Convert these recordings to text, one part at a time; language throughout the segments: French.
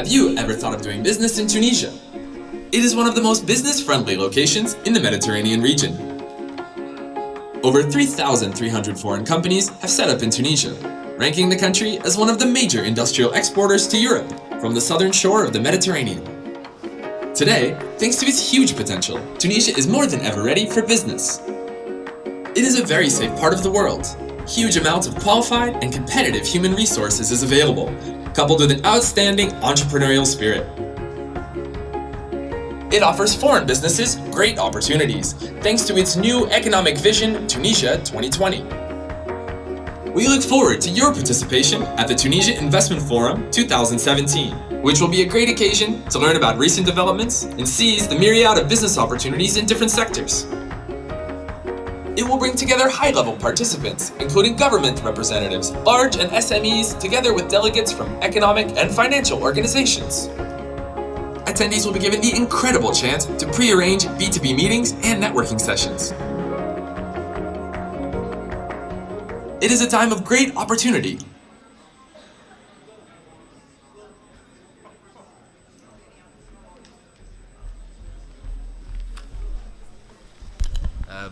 you ever thought of doing business in Tunisia? It is one of the most business-friendly locations in the Mediterranean region. Over 3,300 foreign companies have set up in Tunisia, ranking the country as one of the major industrial exporters to Europe from the southern shore of the Mediterranean. Today, thanks to its huge potential, Tunisia is more than ever ready for business. It is a very safe part of the world. Huge amounts of qualified and competitive human resources is available, coupled with an outstanding entrepreneurial spirit. It offers foreign businesses great opportunities, thanks to its new economic vision, Tunisia 2020. We look forward to your participation at the Tunisia Investment Forum 2017, which will be a great occasion to learn about recent developments and seize the myriad of business opportunities in different sectors. It will bring together high-level participants, including government representatives, large and SMEs, together with delegates from economic and financial organizations. Attendees will be given the incredible chance to pre-arrange B2B meetings and networking sessions. It is a time of great opportunity.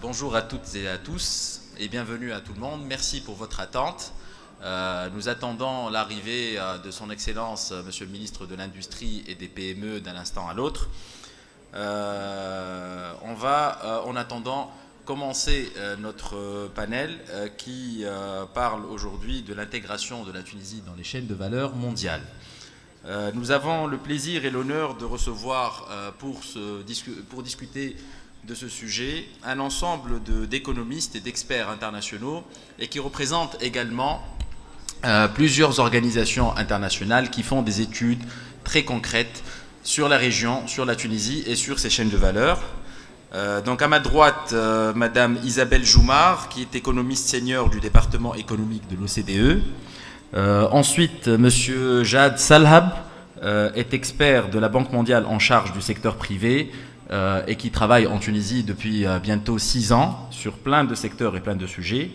Bonjour à toutes et à tous et bienvenue à tout le monde. Merci pour votre attente. Nous attendons l'arrivée de son Excellence, Monsieur le Ministre de l'Industrie et des PME d'un instant à l'autre. On va, en attendant, commencer notre panel qui parle aujourd'hui de l'intégration de la Tunisie dans les chaînes de valeur mondiales. Nous avons le plaisir et l'honneur de recevoir pour discuter de ce sujet un ensemble d'économistes et d'experts internationaux et qui représentent également plusieurs organisations internationales qui font des études très concrètes sur la région, sur la Tunisie et sur ses chaînes de valeur. Donc à ma droite, Madame Isabelle Joumard, qui est économiste senior du département économique de l'OCDE. Ensuite, Monsieur Jad Salhab est expert de la Banque mondiale en charge du secteur privé et qui travaille en Tunisie depuis bientôt 6 ans sur plein de secteurs et plein de sujets.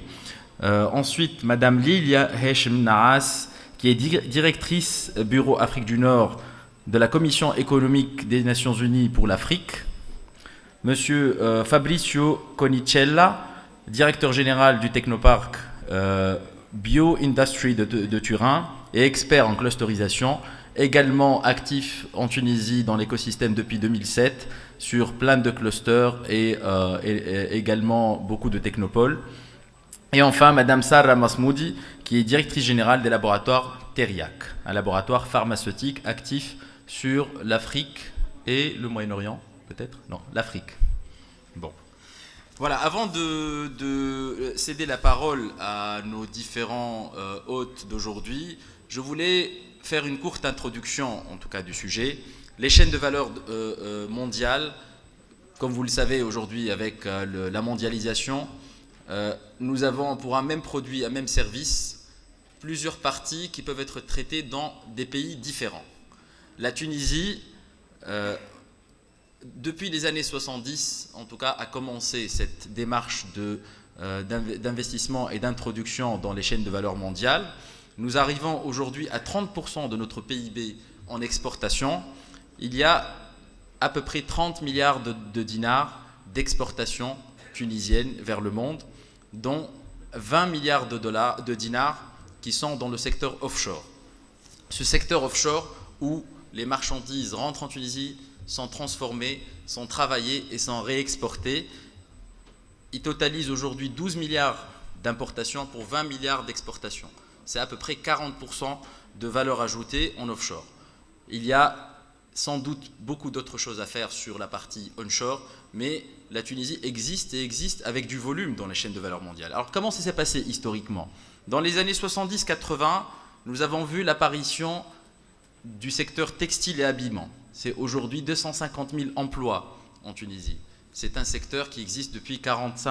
Ensuite, Madame Lilia Heshem Naas, qui est directrice Bureau Afrique du Nord de la Commission économique des Nations Unies pour l'Afrique. Monsieur Fabricio Conicella, directeur général du Technoparc Bio Industry de Turin et expert en clusterisation, également actif en Tunisie dans l'écosystème depuis 2007 sur plein de clusters et également beaucoup de technopoles. Et enfin, Madame Sarah Masmoudi, qui est directrice générale des laboratoires Teriac, un laboratoire pharmaceutique actif sur l'Afrique et le Moyen-Orient, peut-être? Non, l'Afrique. Bon. Voilà, avant de céder la parole à nos différents hôtes d'aujourd'hui, je voulais faire une courte introduction, en tout cas du sujet. Les chaînes de valeur mondiales, comme vous le savez aujourd'hui avec la mondialisation, nous avons pour un même produit, un même service, plusieurs parties qui peuvent être traitées dans des pays différents. La Tunisie, depuis les années 70, en tout cas, a commencé cette démarche d'investissement et d'introduction dans les chaînes de valeur mondiales. Nous arrivons aujourd'hui à 30% de notre PIB en exportation. Il y a à peu près 30 milliards de dinars d'exportation tunisienne vers le monde, dont 20 milliards de dinars qui sont dans le secteur offshore. Ce secteur offshore où les marchandises rentrent en Tunisie, sont transformées, sont travaillées et sont réexportées. Il totalise aujourd'hui 12 milliards d'importations pour 20 milliards d'exportations. C'est à peu près 40% de valeur ajoutée en offshore. Il y a sans doute beaucoup d'autres choses à faire sur la partie onshore, mais la Tunisie existe et existe avec du volume dans les chaînes de valeur mondiale. Alors comment ça s'est passé historiquement? Dans les années 70-80, nous avons vu l'apparition du secteur textile et habillement. C'est aujourd'hui 250 000 emplois en Tunisie. C'est un secteur qui existe depuis 40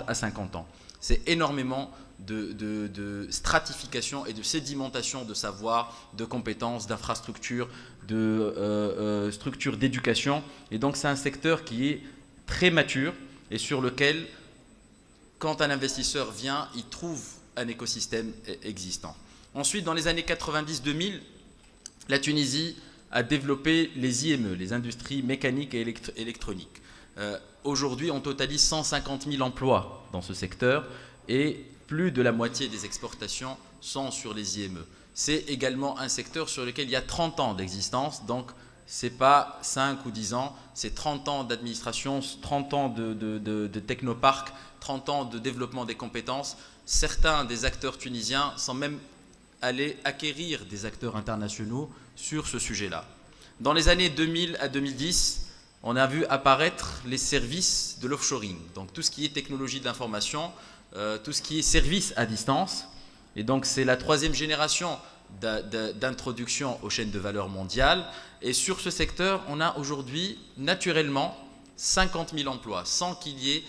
à 50 ans. C'est énormément de stratification et de sédimentation de savoir, de compétences, d'infrastructures, de structures d'éducation. Et donc c'est un secteur qui est très mature et sur lequel, quand un investisseur vient, il trouve un écosystème existant. Ensuite, dans les années 90-2000, la Tunisie à développer les IME, les industries mécaniques et électroniques. Aujourd'hui, on totalise 150 000 emplois dans ce secteur et plus de la moitié des exportations sont sur les IME. C'est également un secteur sur lequel il y a 30 ans d'existence, donc ce n'est pas 5 ou 10 ans, c'est 30 ans d'administration, 30 ans de technoparc, 30 ans de développement des compétences. Certains des acteurs tunisiens sont même allés acquérir des acteurs internationaux sur ce sujet-là. Dans les années 2000 à 2010, on a vu apparaître les services de l'offshoring, donc tout ce qui est technologie de l'information, tout ce qui est services à distance. Et donc c'est la troisième génération d'introduction aux chaînes de valeur mondiales. Et sur ce secteur, on a aujourd'hui naturellement 50 000 emplois, sans qu'il y ait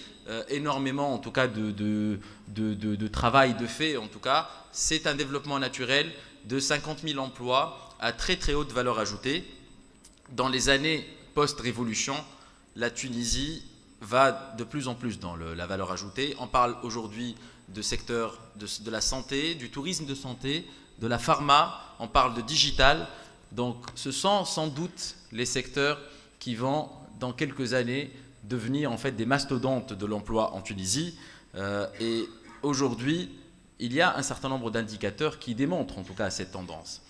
énormément, en tout cas, de travail de fait. En tout cas, c'est un développement naturel de 50 000 emplois à très très haute valeur ajoutée. Dans les années post-révolution, la Tunisie va de plus en plus dans la valeur ajoutée. On parle aujourd'hui de secteur de la santé, du tourisme de santé, de la pharma, on parle de digital. Donc ce sont sans doute les secteurs qui vont, dans quelques années, devenir en fait des mastodontes de l'emploi en Tunisie. Et aujourd'hui, il y a un certain nombre d'indicateurs qui démontrent en tout cas cette tendance.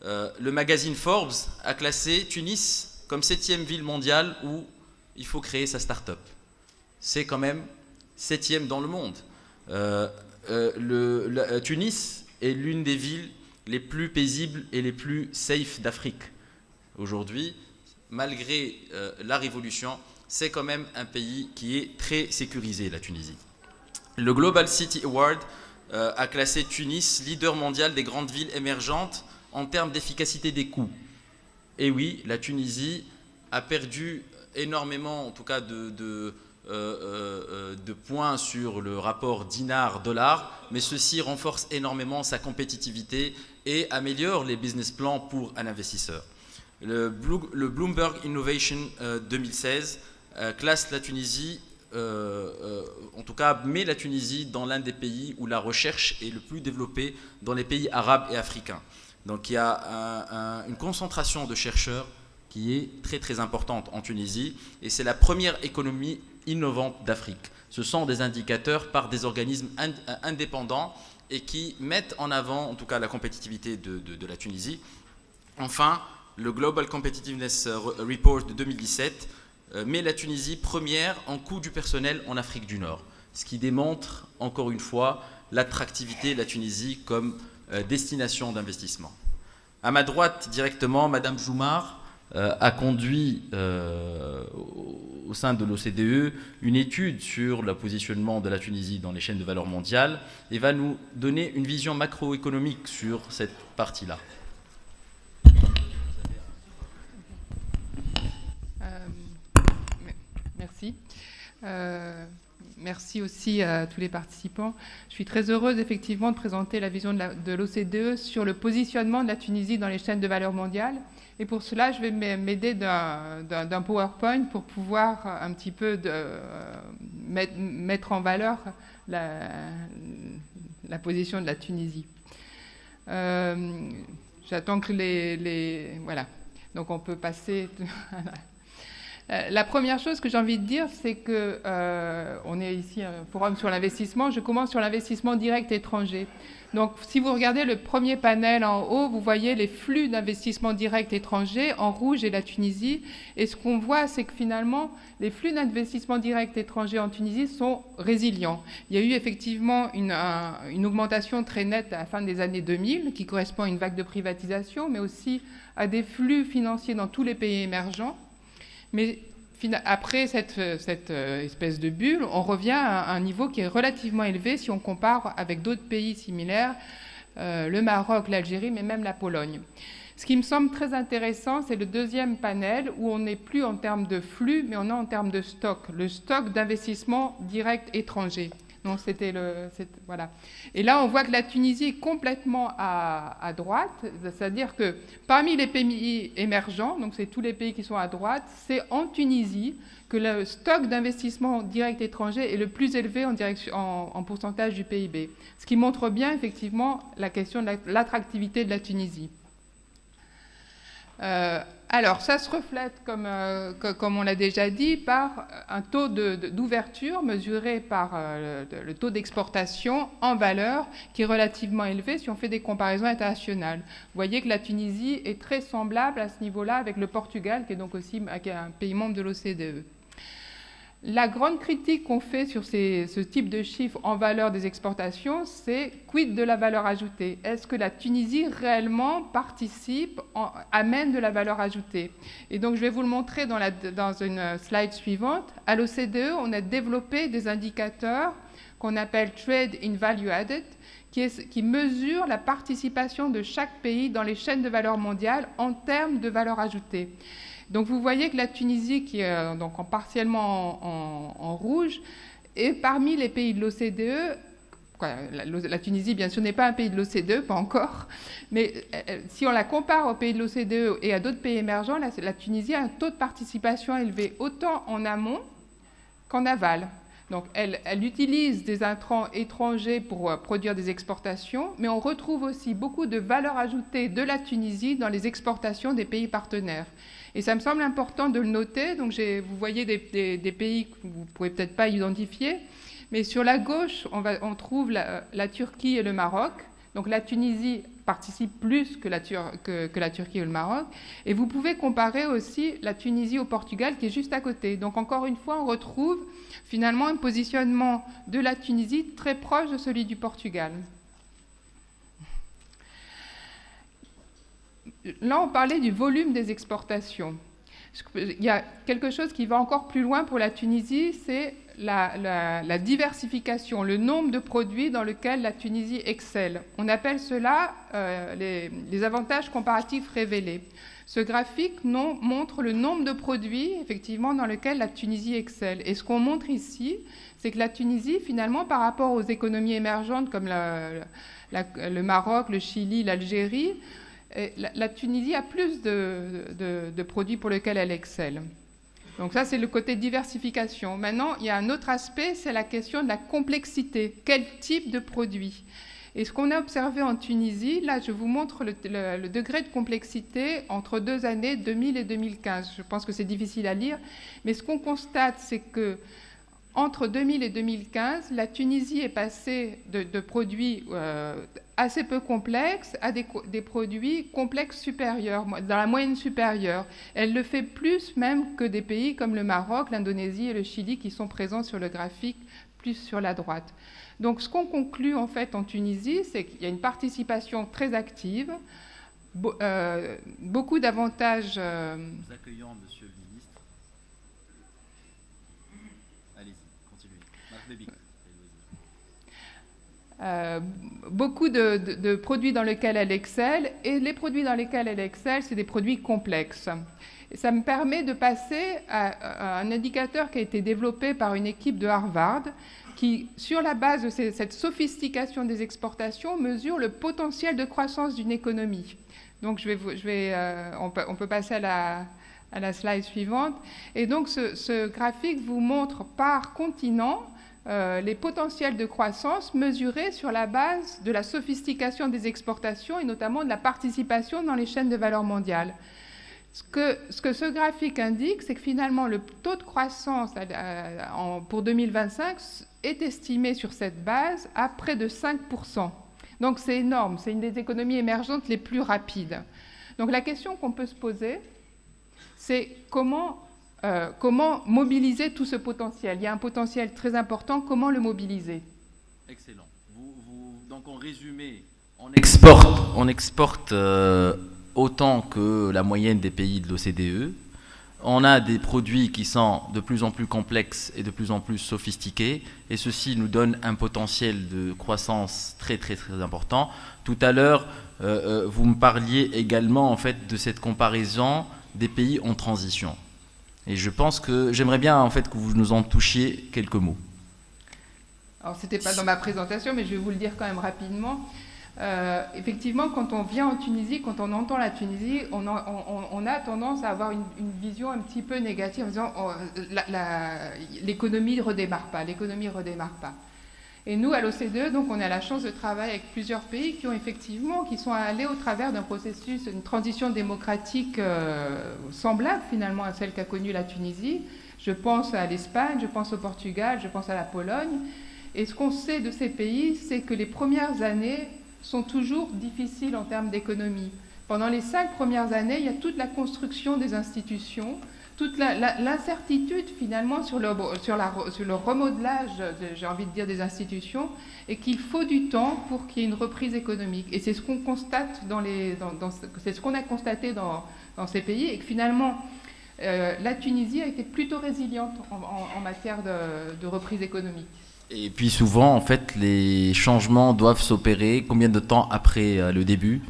Le magazine Forbes a classé Tunis comme 7e ville mondiale où il faut créer sa start-up. C'est quand même 7e dans le monde. Tunis est l'une des villes les plus paisibles et les plus safe d'Afrique. Aujourd'hui, malgré la révolution, c'est quand même un pays qui est très sécurisé, la Tunisie. Le Global City Award a classé Tunis leader mondial des grandes villes émergentes en termes d'efficacité des coûts. Et oui, la Tunisie a perdu énormément, en tout cas, de points sur le rapport dinar-dollar, mais ceci renforce énormément sa compétitivité et améliore les business plans pour un investisseur. Le Bloomberg Innovation 2016 classe la Tunisie, en tout cas met la Tunisie dans l'un des pays où la recherche est le plus développée dans les pays arabes et africains. Donc il y a une concentration de chercheurs qui est très très importante en Tunisie et c'est la première économie innovante d'Afrique. Ce sont des indicateurs par des organismes indépendants et qui mettent en avant en tout cas la compétitivité de la Tunisie. Enfin, le Global Competitiveness Report de 2017 met la Tunisie première en coût du personnel en Afrique du Nord, ce qui démontre encore une fois l'attractivité de la Tunisie comme destination d'investissement. À ma droite, directement, Madame Joumar a conduit au sein de l'OCDE une étude sur le positionnement de la Tunisie dans les chaînes de valeur mondiales et va nous donner une vision macroéconomique sur cette partie-là. Merci. Merci aussi à tous les participants. Je suis très heureuse effectivement de présenter la vision de l'OCDE sur le positionnement de la Tunisie dans les chaînes de valeur mondiales. Et pour cela, je vais m'aider d'un PowerPoint pour pouvoir un petit peu mettre en valeur la position de la Tunisie. J'attends que voilà. Donc on peut passer... La première chose que j'ai envie de dire, c'est que on est ici un forum sur l'investissement. Je commence sur l'investissement direct étranger. Donc, si vous regardez le premier panel en haut, vous voyez les flux d'investissement direct étranger en rouge et la Tunisie. Et ce qu'on voit, c'est que finalement, les flux d'investissement direct étranger en Tunisie sont résilients. Il y a eu effectivement une augmentation très nette à la fin des années 2000, qui correspond à une vague de privatisation, mais aussi à des flux financiers dans tous les pays émergents. Mais après cette espèce de bulle, on revient à un niveau qui est relativement élevé si on compare avec d'autres pays similaires, le Maroc, l'Algérie, mais même la Pologne. Ce qui me semble très intéressant, c'est le deuxième panel où on n'est plus en termes de flux, mais on est en termes de stock, le stock d'investissement direct étranger. Donc voilà. Et là, on voit que la Tunisie est complètement à droite, c'est-à-dire que parmi les pays émergents, donc c'est tous les pays qui sont à droite, c'est en Tunisie que le stock d'investissement direct étranger est le plus élevé en pourcentage du PIB, ce qui montre bien effectivement la question de l'attractivité de la Tunisie. Alors, ça se reflète, comme on l'a déjà dit, par un taux d'ouverture mesuré par le taux d'exportation en valeur qui est relativement élevé si on fait des comparaisons internationales. Vous voyez que la Tunisie est très semblable à ce niveau-là avec le Portugal, qui est donc aussi un pays membre de l'OCDE. La grande critique qu'on fait sur ce type de chiffres en valeur des exportations, c'est quid de la valeur ajoutée? Est-ce que la Tunisie réellement participe, amène de la valeur ajoutée? Et donc je vais vous le montrer dans une slide suivante. À l'OCDE, on a développé des indicateurs qu'on appelle Trade in Value Added, qui mesurent la participation de chaque pays dans les chaînes de valeur mondiale en termes de valeur ajoutée. Donc vous voyez que la Tunisie, qui est donc partiellement en rouge, est parmi les pays de l'OCDE. La Tunisie, bien sûr, n'est pas un pays de l'OCDE, pas encore, mais si on la compare aux pays de l'OCDE et à d'autres pays émergents, la Tunisie a un taux de participation élevé autant en amont qu'en aval. Donc elle utilise des intrants étrangers pour produire des exportations, mais on retrouve aussi beaucoup de valeur ajoutée de la Tunisie dans les exportations des pays partenaires. Et ça me semble important de le noter. Donc vous voyez des pays que vous ne pourrez peut-être pas identifier, mais sur la gauche, on trouve la Turquie et le Maroc. Donc la Tunisie participe plus que la Turquie et le Maroc. Et vous pouvez comparer aussi la Tunisie au Portugal, qui est juste à côté. Donc encore une fois, on retrouve finalement un positionnement de la Tunisie très proche de celui du Portugal. Là, on parlait du volume des exportations. Il y a quelque chose qui va encore plus loin pour la Tunisie, c'est la diversification, le nombre de produits dans lesquels la Tunisie excelle. On appelle cela les avantages comparatifs révélés. Ce graphique montre le nombre de produits, effectivement, dans lesquels la Tunisie excelle. Et ce qu'on montre ici, c'est que la Tunisie, finalement, par rapport aux économies émergentes comme le Maroc, le Chili, l'Algérie, la Tunisie a plus de produits pour lesquels elle excelle. Donc ça, c'est le côté diversification. Maintenant, il y a un autre aspect, c'est la question de la complexité. Quel type de produit? Et ce qu'on a observé en Tunisie, là, je vous montre le degré de complexité entre 2 années, 2000 et 2015. Je pense que c'est difficile à lire, mais ce qu'on constate, c'est que entre 2000 et 2015, la Tunisie est passée de produits assez peu complexes à des produits complexes supérieurs, dans la moyenne supérieure. Elle le fait plus même que des pays comme le Maroc, l'Indonésie et le Chili qui sont présents sur le graphique plus sur la droite. Donc ce qu'on conclut en fait en Tunisie, c'est qu'il y a une participation très active, beaucoup d'avantages. Nous accueillons Monsieur le Ministre. Allez-y, continuez. Marc Débic. Beaucoup de produits dans lesquels elle excelle, et les produits dans lesquels elle excelle, c'est des produits complexes. Et ça me permet de passer à un indicateur qui a été développé par une équipe de Harvard, qui, sur la base de cette sophistication des exportations, mesure le potentiel de croissance d'une économie. Donc on peut passer à la slide suivante. Et donc ce graphique vous montre par continent les potentiels de croissance mesurés sur la base de la sophistication des exportations et notamment de la participation dans les chaînes de valeur mondiale. Ce que ce graphique indique, c'est que finalement le taux de croissance pour 2025 est estimé sur cette base à près de 5%. Donc c'est énorme, c'est une des économies émergentes les plus rapides. Donc la question qu'on peut se poser, c'est comment mobiliser tout ce potentiel? Il y a un potentiel très important, comment le mobiliser? Excellent. Donc en résumé, on exporte autant que la moyenne des pays de l'OCDE. On a des produits qui sont de plus en plus complexes et de plus en plus sophistiqués, et ceci nous donne un potentiel de croissance très très très important. Tout à l'heure, vous me parliez également en fait de cette comparaison des pays en transition. Et je pense que j'aimerais bien en fait que vous nous en touchiez quelques mots. Alors c'était pas dans ma présentation, mais je vais vous le dire quand même rapidement. Effectivement, quand on vient en Tunisie, quand on entend la Tunisie, on a tendance à avoir une vision un petit peu négative en disant l'économie ne redémarre pas, l'économie ne redémarre pas. Et nous, à l'OCDE, donc, on a la chance de travailler avec plusieurs pays qui sont allés au travers d'un processus, une transition démocratique semblable finalement à celle qu'a connue la Tunisie. Je pense à l'Espagne, je pense au Portugal, je pense à la Pologne. Et ce qu'on sait de ces pays, c'est que les premières années sont toujours difficiles en termes d'économie. Pendant les 5 premières années, il y a toute la construction des institutions, toute l'incertitude finalement sur le remodelage, j'ai envie de dire, des institutions, et qu'il faut du temps pour qu'il y ait une reprise économique. Et c'est ce qu'on constate c'est ce qu'on a constaté dans ces pays, et que finalement la Tunisie a été plutôt résiliente en matière de reprise économique. Et puis souvent, en fait, les changements doivent s'opérer combien de temps après le début ?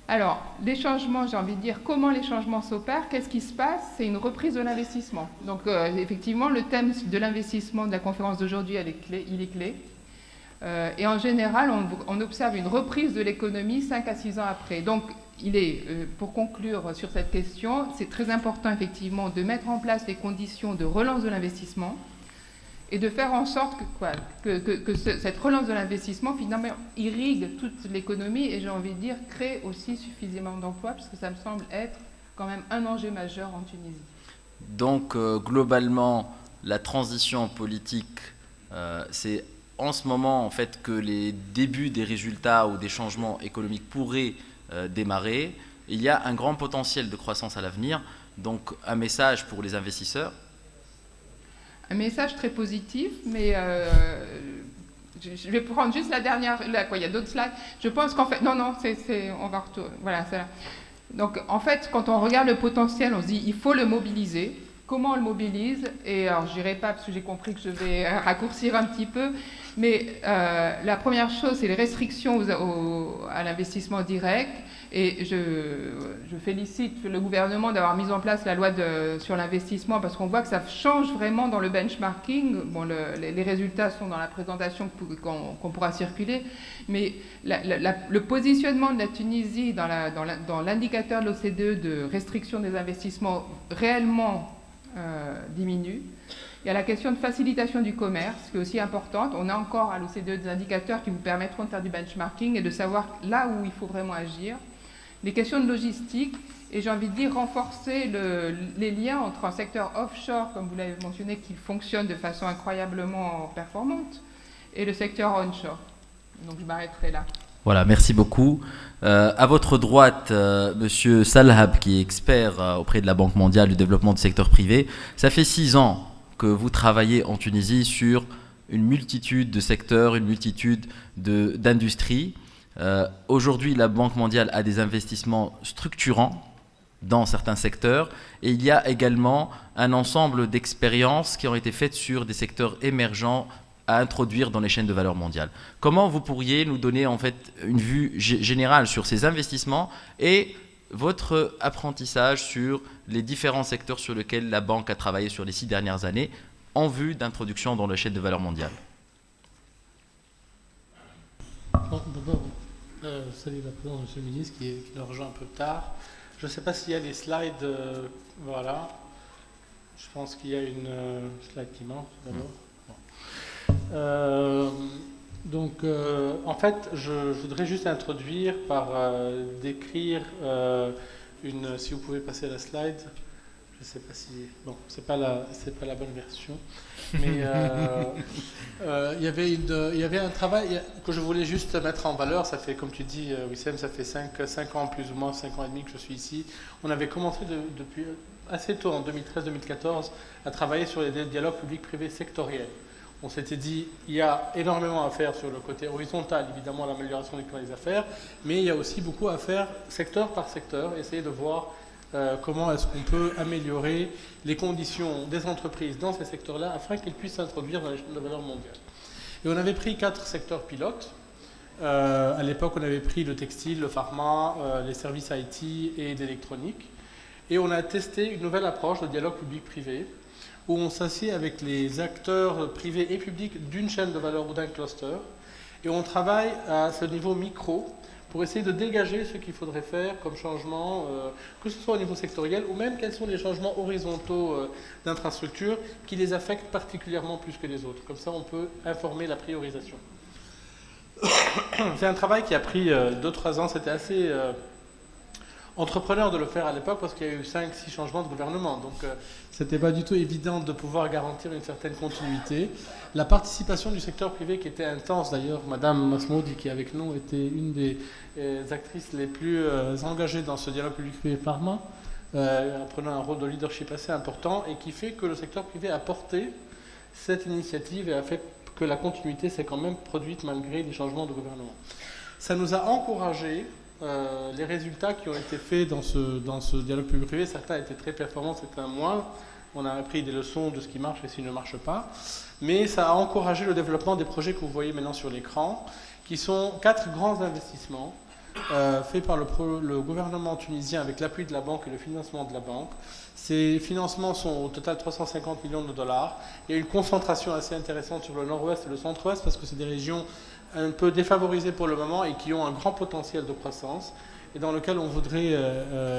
Alors, les changements, j'ai envie de dire, comment les changements s'opèrent, qu'est-ce qui se passe? C'est une reprise de l'investissement. Donc, effectivement, le thème de l'investissement de la conférence d'aujourd'hui, il est clé. Et en général, on observe une reprise de l'économie 5 à 6 ans après. Donc, pour conclure sur cette question, c'est très important, effectivement, de mettre en place les conditions de relance de l'investissement et de faire en sorte que cette relance de l'investissement, finalement, irrigue toute l'économie et, j'ai envie de dire, crée aussi suffisamment d'emplois, parce que ça me semble être quand même un enjeu majeur en Tunisie. Donc, globalement, la transition politique, c'est en ce moment, en fait, que les débuts des résultats ou des changements économiques pourraient démarrer. Il y a un grand potentiel de croissance à l'avenir. Donc, un message pour les investisseurs. Un message très positif, mais je vais prendre juste la dernière. Il y a d'autres slides. Je pense qu'en fait, on va retourner. Voilà, c'est là. Donc, en fait, quand on regarde le potentiel, on se dit il faut le mobiliser. Comment on le mobilise? Et alors, je n'irai pas parce que j'ai compris que je vais raccourcir un petit peu. Mais la première chose, c'est les restrictions à l'investissement direct. Et je félicite le gouvernement d'avoir mis en place la loi sur l'investissement, parce qu'on voit que ça change vraiment dans le benchmarking. Bon, les résultats sont dans la présentation qu'on pourra circuler, mais le positionnement de la Tunisie dans l'indicateur de l'OCDE de restriction des investissements réellement diminue. Il y a la question de facilitation du commerce, qui est aussi importante. On a encore à l'OCDE des indicateurs qui vous permettront de faire du benchmarking et de savoir là où il faut vraiment agir. Les questions de logistique, et j'ai envie de dire renforcer les liens entre un secteur offshore, comme vous l'avez mentionné, qui fonctionne de façon incroyablement performante, et le secteur onshore. Donc je m'arrêterai là. Voilà, merci beaucoup. À votre droite, Monsieur Salhab, qui est expert auprès de la Banque mondiale du développement du secteur privé. Ça fait 6 ans que vous travaillez en Tunisie sur une multitude de secteurs, une multitude d'industries. Aujourd'hui, la Banque mondiale a des investissements structurants dans certains secteurs, et il y a également un ensemble d'expériences qui ont été faites sur des secteurs émergents à introduire dans les chaînes de valeur mondiales. Comment vous pourriez nous donner en fait une vue générale sur ces investissements et votre apprentissage sur les différents secteurs sur lesquels la banque a travaillé sur les 6 dernières années en vue d'introduction dans les chaînes de valeur mondiales? Bon, d'abord, salut la présidente, monsieur le ministre, qui nous rejoint un peu tard. Je ne sais pas s'il y a les slides, voilà. Je pense qu'il y a une slide qui manque d'abord. En fait, je voudrais juste introduire par décrire si vous pouvez passer la slide. Je ne sais pas si... Bon, c'est pas la bonne version. Mais il y avait un travail que je voulais juste mettre en valeur. Ça fait, comme tu dis, Wissem, ça fait 5 ans, plus ou moins 5 ans et demi que je suis ici. On avait commencé depuis assez tôt, en 2013-2014, à travailler sur les dialogues publics-privés sectoriels. On s'était dit, il y a énormément à faire sur le côté horizontal, évidemment, l'amélioration du climat des affaires, mais il y a aussi beaucoup à faire secteur par secteur, essayer de voir comment est-ce qu'on peut améliorer les conditions des entreprises dans ces secteurs-là afin qu'ils puissent s'introduire dans les chaînes de valeur mondiale. Et on avait pris 4 secteurs pilotes. À l'époque, on avait pris le textile, le pharma, les services IT et l'électronique. Et on a testé une nouvelle approche de dialogue public-privé, où on s'assied avec les acteurs privés et publics d'une chaîne de valeur ou d'un cluster, et on travaille à ce niveau micro pour essayer de dégager ce qu'il faudrait faire comme changement, que ce soit au niveau sectoriel, ou même quels sont les changements horizontaux d'infrastructures qui les affectent particulièrement plus que les autres. Comme ça, on peut informer la priorisation. C'est un travail qui a pris 2-3 ans. C'était assez entrepreneur de le faire à l'époque parce qu'il y a eu 5-6 changements de gouvernement. Donc, c'était pas du tout évident de pouvoir garantir une certaine continuité. La participation du secteur privé qui était intense, d'ailleurs, Madame Masmoudi qui est avec nous était une des actrices les plus engagées dans ce dialogue public-privé pharma, prenant un rôle de leadership assez important et qui fait que le secteur privé a porté cette initiative et a fait que la continuité s'est quand même produite malgré les changements de gouvernement. Ça nous a encouragé les résultats qui ont été faits dans ce dialogue public-privé. Certains étaient très performants, certains moins. On a appris des leçons de ce qui marche et ce qui ne marche pas. Mais ça a encouragé le développement des projets que vous voyez maintenant sur l'écran, qui sont 4 grands investissements faits par le gouvernement tunisien avec l'appui de la banque et le financement de la banque. Ces financements sont au total 350 millions de dollars. Il y a une concentration assez intéressante sur le nord-ouest et le centre-ouest parce que c'est des régions un peu défavorisées pour le moment et qui ont un grand potentiel de croissance et dans lequel on voudrait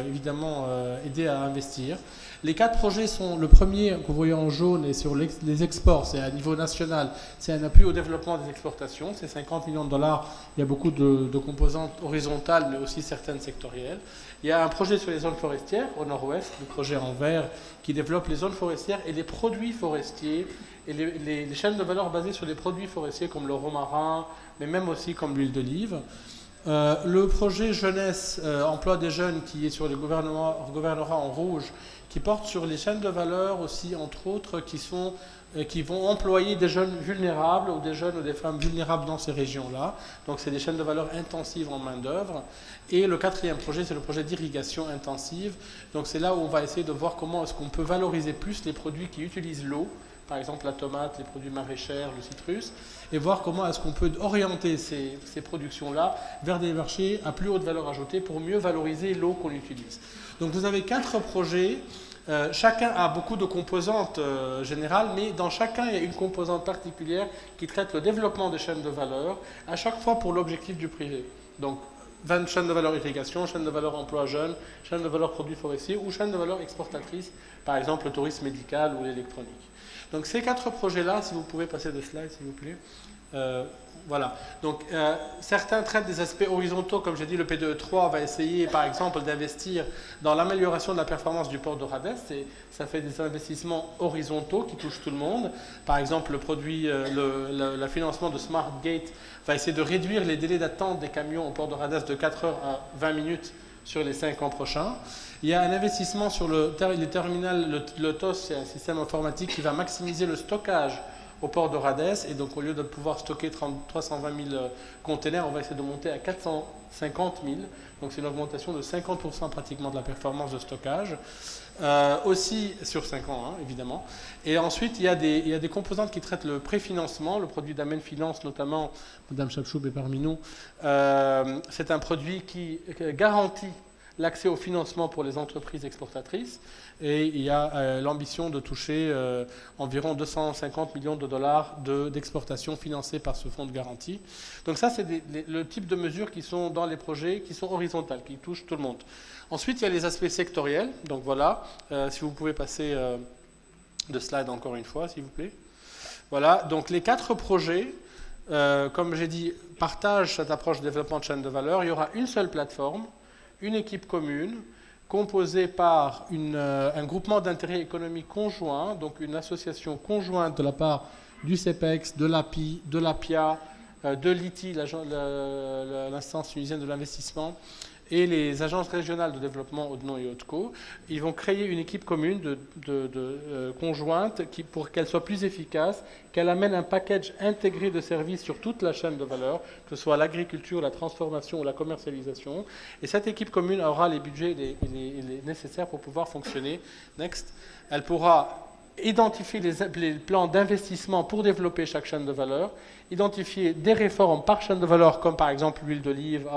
évidemment aider à investir. Les 4 projets sont, le premier que vous voyez en jaune est sur les exports, c'est à niveau national, c'est un appui au développement des exportations, c'est 50 millions de dollars, il y a beaucoup de composantes horizontales mais aussi certaines sectorielles. Il y a un projet sur les zones forestières au nord-ouest, le projet en vert qui développe les zones forestières et les produits forestiers et les chaînes de valeur basées sur les produits forestiers comme le romarin, mais même aussi comme l'huile d'olive. Le projet jeunesse, emploi des jeunes qui est sur le gouvernorat en rouge, qui porte sur les chaînes de valeur aussi, entre autres, qui vont employer des jeunes vulnérables ou des jeunes ou des femmes vulnérables dans ces régions-là. Donc c'est des chaînes de valeur intensives en main-d'œuvre. Et le 4e projet, c'est le projet d'irrigation intensive. Donc c'est là où on va essayer de voir comment est-ce qu'on peut valoriser plus les produits qui utilisent l'eau, par exemple la tomate, les produits maraîchers, le citrus, et voir comment est-ce qu'on peut orienter ces productions-là vers des marchés à plus haute valeur ajoutée pour mieux valoriser l'eau qu'on utilise. Donc vous avez 4 projets, chacun a beaucoup de composantes générales, mais dans chacun il y a une composante particulière qui traite le développement des chaînes de valeur, à chaque fois pour l'objectif du privé. Donc 20 chaînes de valeur irrigation, chaîne de valeur emploi jeune, chaîne de valeur produits forestiers ou chaîne de valeur exportatrice, par exemple le tourisme médical ou l'électronique. Donc ces 4 projets-là, si vous pouvez passer de slide s'il vous plaît. Voilà. Donc certains traitent des aspects horizontaux, comme j'ai dit, le PDE3 va essayer par exemple d'investir dans l'amélioration de la performance du port de Radès, et ça fait des investissements horizontaux qui touchent tout le monde. Par exemple, le financement de Smart Gate va essayer de réduire les délais d'attente des camions au port de Radès de 4 heures à 20 minutes sur les 5 ans prochains. Il y a un investissement sur les terminals, le TOS, c'est un système informatique qui va maximiser le stockage au port de Radès, et donc au lieu de pouvoir stocker 320 000 containers, on va essayer de monter à 450 000, donc c'est une augmentation de 50% pratiquement de la performance de stockage, aussi sur 5 ans hein, évidemment. Et ensuite il y a des composantes qui traitent le préfinancement, le produit d'Amen Finance notamment, Madame Chapchoub est parmi nous, c'est un produit qui garantit l'accès au financement pour les entreprises exportatrices, et il y a l'ambition de toucher environ 250 millions de dollars d'exportation financées par ce fonds de garantie. Donc ça, c'est le type de mesures qui sont dans les projets, qui sont horizontales, qui touchent tout le monde. Ensuite, il y a les aspects sectoriels. Donc voilà, si vous pouvez passer de slide encore une fois, s'il vous plaît. Voilà, donc les 4 projets, comme j'ai dit, partagent cette approche de développement de chaîne de valeur. Il y aura une seule plateforme, une équipe commune, composée par un groupement d'intérêt économique conjoint, donc une association conjointe de la part du CEPEX, de l'API, de l'APIA, de l'ITI, l'instance tunisienne de l'investissement, et les agences régionales de développement ODNO et ODCO. Ils vont créer une équipe commune conjointe pour qu'elle soit plus efficace, qu'elle amène un package intégré de services sur toute la chaîne de valeur, que ce soit l'agriculture, la transformation ou la commercialisation. Et cette équipe commune aura les budgets les nécessaires pour pouvoir fonctionner. Next. Elle pourra identifier les plans d'investissement pour développer chaque chaîne de valeur, identifier des réformes par chaîne de valeur, comme par exemple l'huile d'olive,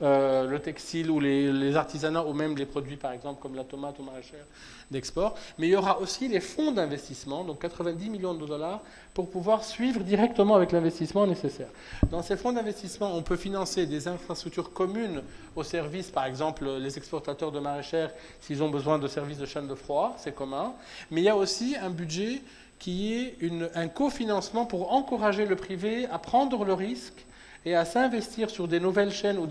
le textile ou les artisanats, ou même les produits par exemple comme la tomate ou maraîchère d'export. Mais il y aura aussi les fonds d'investissement, donc 90 millions de dollars, pour pouvoir suivre directement avec l'investissement nécessaire. Dans ces fonds d'investissement, on peut financer des infrastructures communes aux services, par exemple les exportateurs de maraîchères, s'ils ont besoin de services de chaîne de froid, c'est commun. Mais il y a aussi un budget qui est un cofinancement pour encourager le privé à prendre le risque et à s'investir sur des nouvelles chaînes ou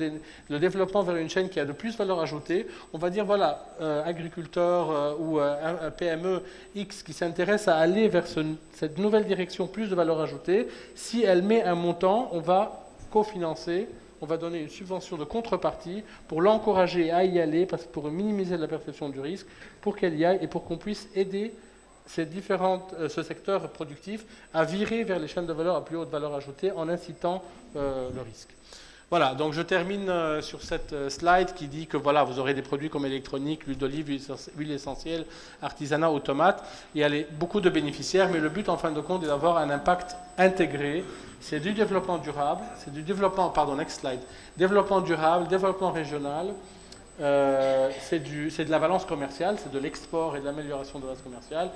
le développement vers une chaîne qui a de plus valeur ajoutée. On va dire, voilà, agriculteur ou un PME X qui s'intéresse à aller vers cette nouvelle direction, plus de valeur ajoutée, si elle met un montant, on va cofinancer, on va donner une subvention de contrepartie pour l'encourager à y aller, pour minimiser la perception du risque, pour qu'elle y aille et pour qu'on puisse aider ce secteur productif à virer vers les chaînes de valeur à plus haute valeur ajoutée en incitant le risque. Voilà, donc je termine sur cette slide qui dit que voilà, vous aurez des produits comme électronique, l'huile d'olive, huile essentielle, artisanat ou tomates. Il y a beaucoup de bénéficiaires, mais le but en fin de compte est d'avoir un impact intégré. C'est du développement durable, c'est du développement, pardon, next slide, développement durable, développement régional, c'est de la balance commerciale, c'est de l'export et de l'amélioration de la balance commerciale,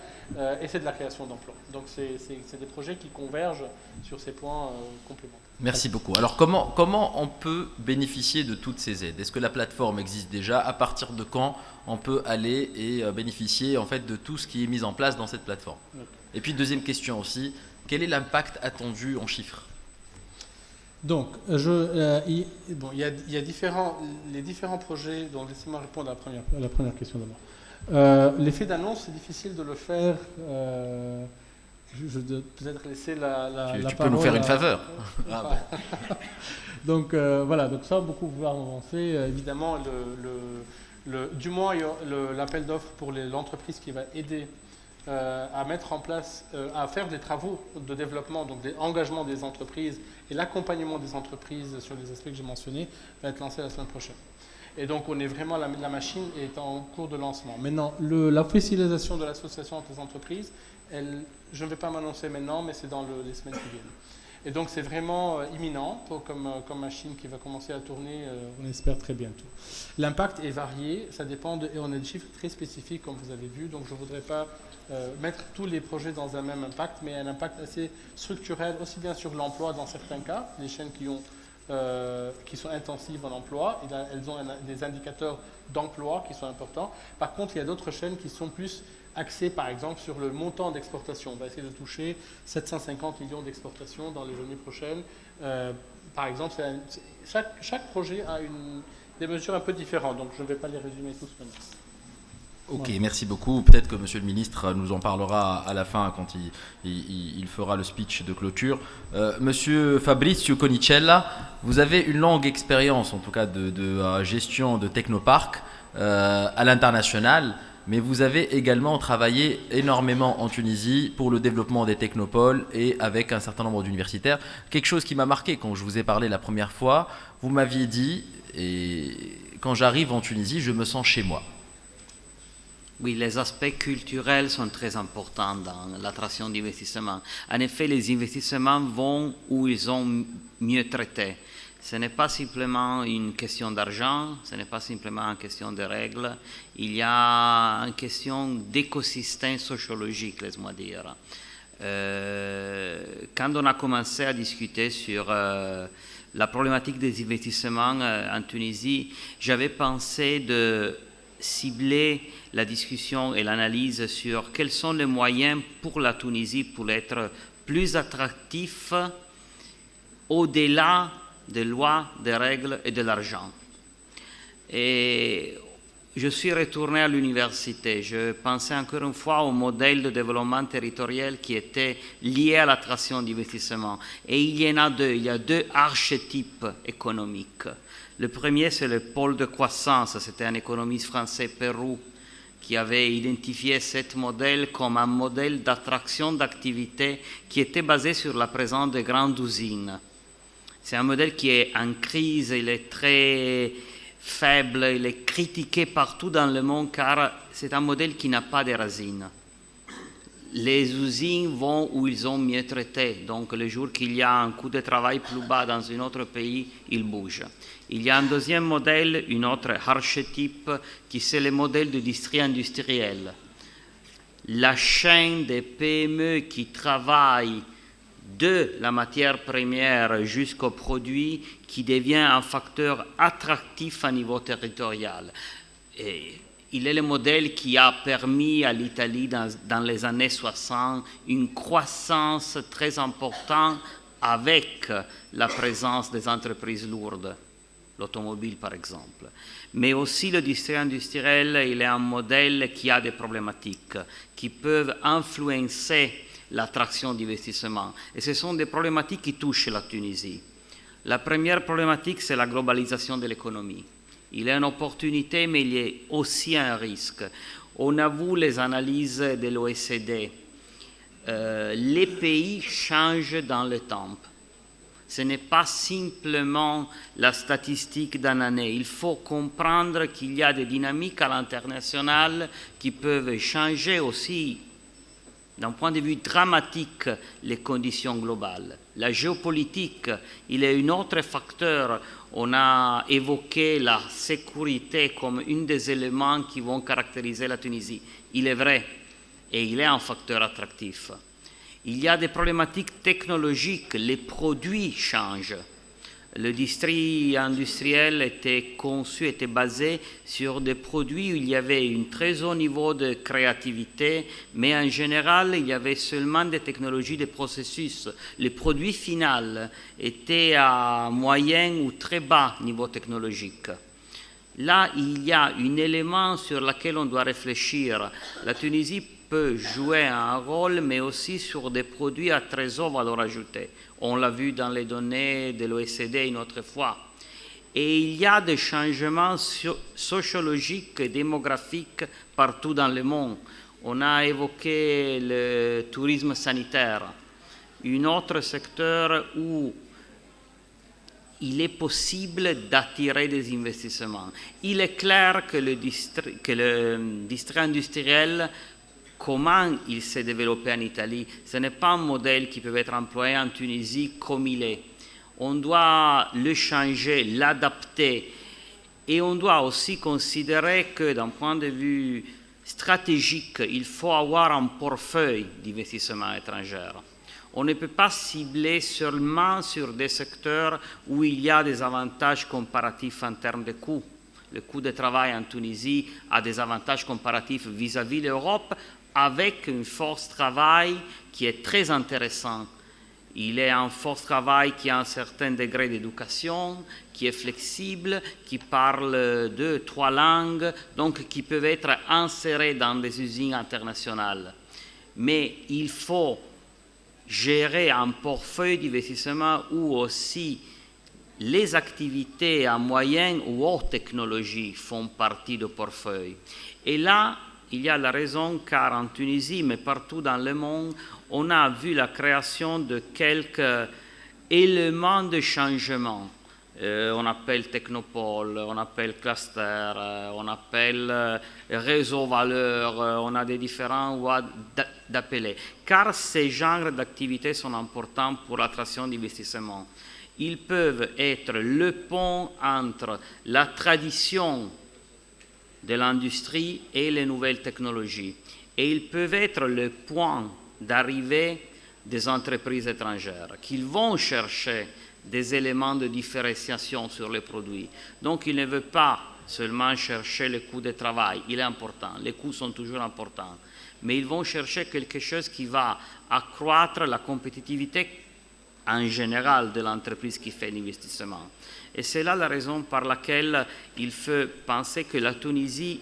et c'est de la création d'emplois. Donc c'est des projets qui convergent sur ces points complémentaires. Merci beaucoup. Alors comment on peut bénéficier de toutes ces aides? Est-ce que la plateforme existe déjà? À partir de quand on peut aller et bénéficier en fait de tout ce qui est mis en place dans cette plateforme? Okay. Et puis deuxième question aussi, quel est l'impact attendu en chiffres? Donc, il y a les différents projets, donc laissez-moi répondre à la première question d'abord. L'effet d'annonce, c'est difficile de le faire. Je vais peut-être laisser la parole. Tu peux nous faire une faveur. Donc, voilà, donc ça, beaucoup vouloir avancer. Évidemment, du moins, l'appel d'offres pour l'entreprise qui va aider à mettre en place, à faire des travaux de développement, donc l'engagement des entreprises et l'accompagnement des entreprises sur les aspects que j'ai mentionnés, va être lancé la semaine prochaine. Et donc, on est vraiment, la machine est en cours de lancement. Maintenant, l'officialisation de l'association entre les entreprises, je ne vais pas m'annoncer maintenant, mais c'est dans les semaines qui viennent. Et donc, c'est vraiment imminent comme machine qui va commencer à tourner, on espère très bientôt. L'impact est varié, ça dépend, et on a des chiffres très spécifiques, comme vous avez vu, donc je ne voudrais pas mettre tous les projets dans un même impact, mais un impact assez structurel, aussi bien sur l'emploi dans certains cas, les chaînes qui sont intensives en emploi, et là, elles ont des indicateurs d'emploi qui sont importants. Par contre, il y a d'autres chaînes qui sont plus axées, par exemple, sur le montant d'exportation. On va essayer de toucher 750 millions d'exportations dans les années prochaines. Par exemple, chaque projet a des mesures un peu différentes, donc je ne vais pas les résumer tous maintenant. Ok, merci beaucoup. Peut-être que Monsieur le Ministre nous en parlera à la fin quand il fera le speech de clôture. Monsieur Fabrizio Conicella, vous avez une longue expérience, en tout cas de gestion de technoparcs à l'international, mais vous avez également travaillé énormément en Tunisie pour le développement des technopoles et avec un certain nombre d'universitaires. Quelque chose qui m'a marqué quand je vous ai parlé la première fois, vous m'aviez dit, et quand j'arrive en Tunisie, je me sens chez moi. Oui, les aspects culturels sont très importants dans l'attraction d'investissement. En effet, les investissements vont où ils sont mieux traités. Ce n'est pas simplement une question d'argent, ce n'est pas simplement une question de règles. Il y a une question d'écosystème sociologique, laisse-moi dire. Quand on a commencé à discuter sur la problématique des investissements en Tunisie, j'avais pensé de cibler la discussion et l'analyse sur quels sont les moyens pour la Tunisie pour être plus attractif au-delà des lois, des règles et de l'argent. Et je suis retourné à l'université. Je pensais encore une fois au modèle de développement territorial qui était lié à l'attraction d'investissement. Et il y en a deux. Il y a deux archétypes économiques. Le premier, c'est le pôle de croissance. C'était un économiste français, Pérou, qui avait identifié ce modèle comme un modèle d'attraction d'activité qui était basé sur la présence de grandes usines. C'est un modèle qui est en crise, il est très faible, il est critiqué partout dans le monde car c'est un modèle qui n'a pas de racines. Les usines vont où ils sont mieux traités, donc le jour qu'il y a un coût de travail plus bas dans un autre pays, ils bougent. Il y a un deuxième modèle, un autre archétype, qui c'est le modèle de l'industrie industrielle. La chaîne des PME qui travaillent de la matière première jusqu'au produit qui devient un facteur attractif à niveau territorial. Et il est le modèle qui a permis à l'Italie dans les années 60 une croissance très importante avec la présence des entreprises lourdes, l'automobile par exemple. Mais aussi le district industriel, il est un modèle qui a des problématiques qui peuvent influencer l'attraction d'investissement. Et ce sont des problématiques qui touchent la Tunisie. La première problématique, c'est la globalisation de l'économie. Il y a une opportunité, mais il y a aussi un risque. On a vu les analyses de l'OECD. Les pays changent dans le temps. Ce n'est pas simplement la statistique d'une année. Il faut comprendre qu'il y a des dynamiques à l'international qui peuvent changer aussi, d'un point de vue dramatique, les conditions globales. La géopolitique, il est un autre facteur. On a évoqué la sécurité comme un des éléments qui vont caractériser la Tunisie. Il est vrai, et il est un facteur attractif. Il y a des problématiques technologiques, les produits changent. Le district industriel était conçu, était basé sur des produits où il y avait un très haut niveau de créativité, mais en général, il y avait seulement des technologies, des processus. Les produits finaux étaient à moyen ou très bas niveau technologique. Là, il y a un élément sur lequel on doit réfléchir. La Tunisie peut jouer un rôle, mais aussi sur des produits à très haute valeur ajoutée. On l'a vu dans les données de l'OECD une autre fois. Et il y a des changements sociologiques et démographiques partout dans le monde. On a évoqué le tourisme sanitaire, un autre secteur où il est possible d'attirer des investissements. Il est clair que le district industriel, comment il s'est développé en Italie, ce n'est pas un modèle qui peut être employé en Tunisie comme il est. On doit le changer, l'adapter, et on doit aussi considérer que d'un point de vue stratégique, il faut avoir un portefeuille d'investissement étranger. On ne peut pas cibler seulement sur des secteurs où il y a des avantages comparatifs en termes de coûts. Le coût de travail en Tunisie a des avantages comparatifs vis-à-vis de l'Europe, avec une force de travail qui est très intéressante. Il est un force de travail qui a un certain degré d'éducation, qui est flexible, qui parle 2-3 langues, donc qui peuvent être insérés dans des usines internationales. Mais il faut gérer un portefeuille d'investissement où aussi les activités à moyenne ou haute technologie font partie du portefeuille. Et là, il y a la raison car en Tunisie, mais partout dans le monde, on a vu la création de quelques éléments de changement. On appelle technopole, on appelle cluster, on appelle réseau valeur, on a des différents modes d'appeler. Car ces genres d'activités sont importants pour l'attraction d'investissement. Ils peuvent être le pont entre la tradition de l'industrie et les nouvelles technologies. Et ils peuvent être le point d'arrivée des entreprises étrangères qui vont chercher des éléments de différenciation sur les produits. Donc, ils ne veulent pas seulement chercher le coût de travail, il est important, les coûts sont toujours importants, mais ils vont chercher quelque chose qui va accroître la compétitivité en général de l'entreprise qui fait l'investissement. Et c'est là la raison par laquelle il faut penser que la Tunisie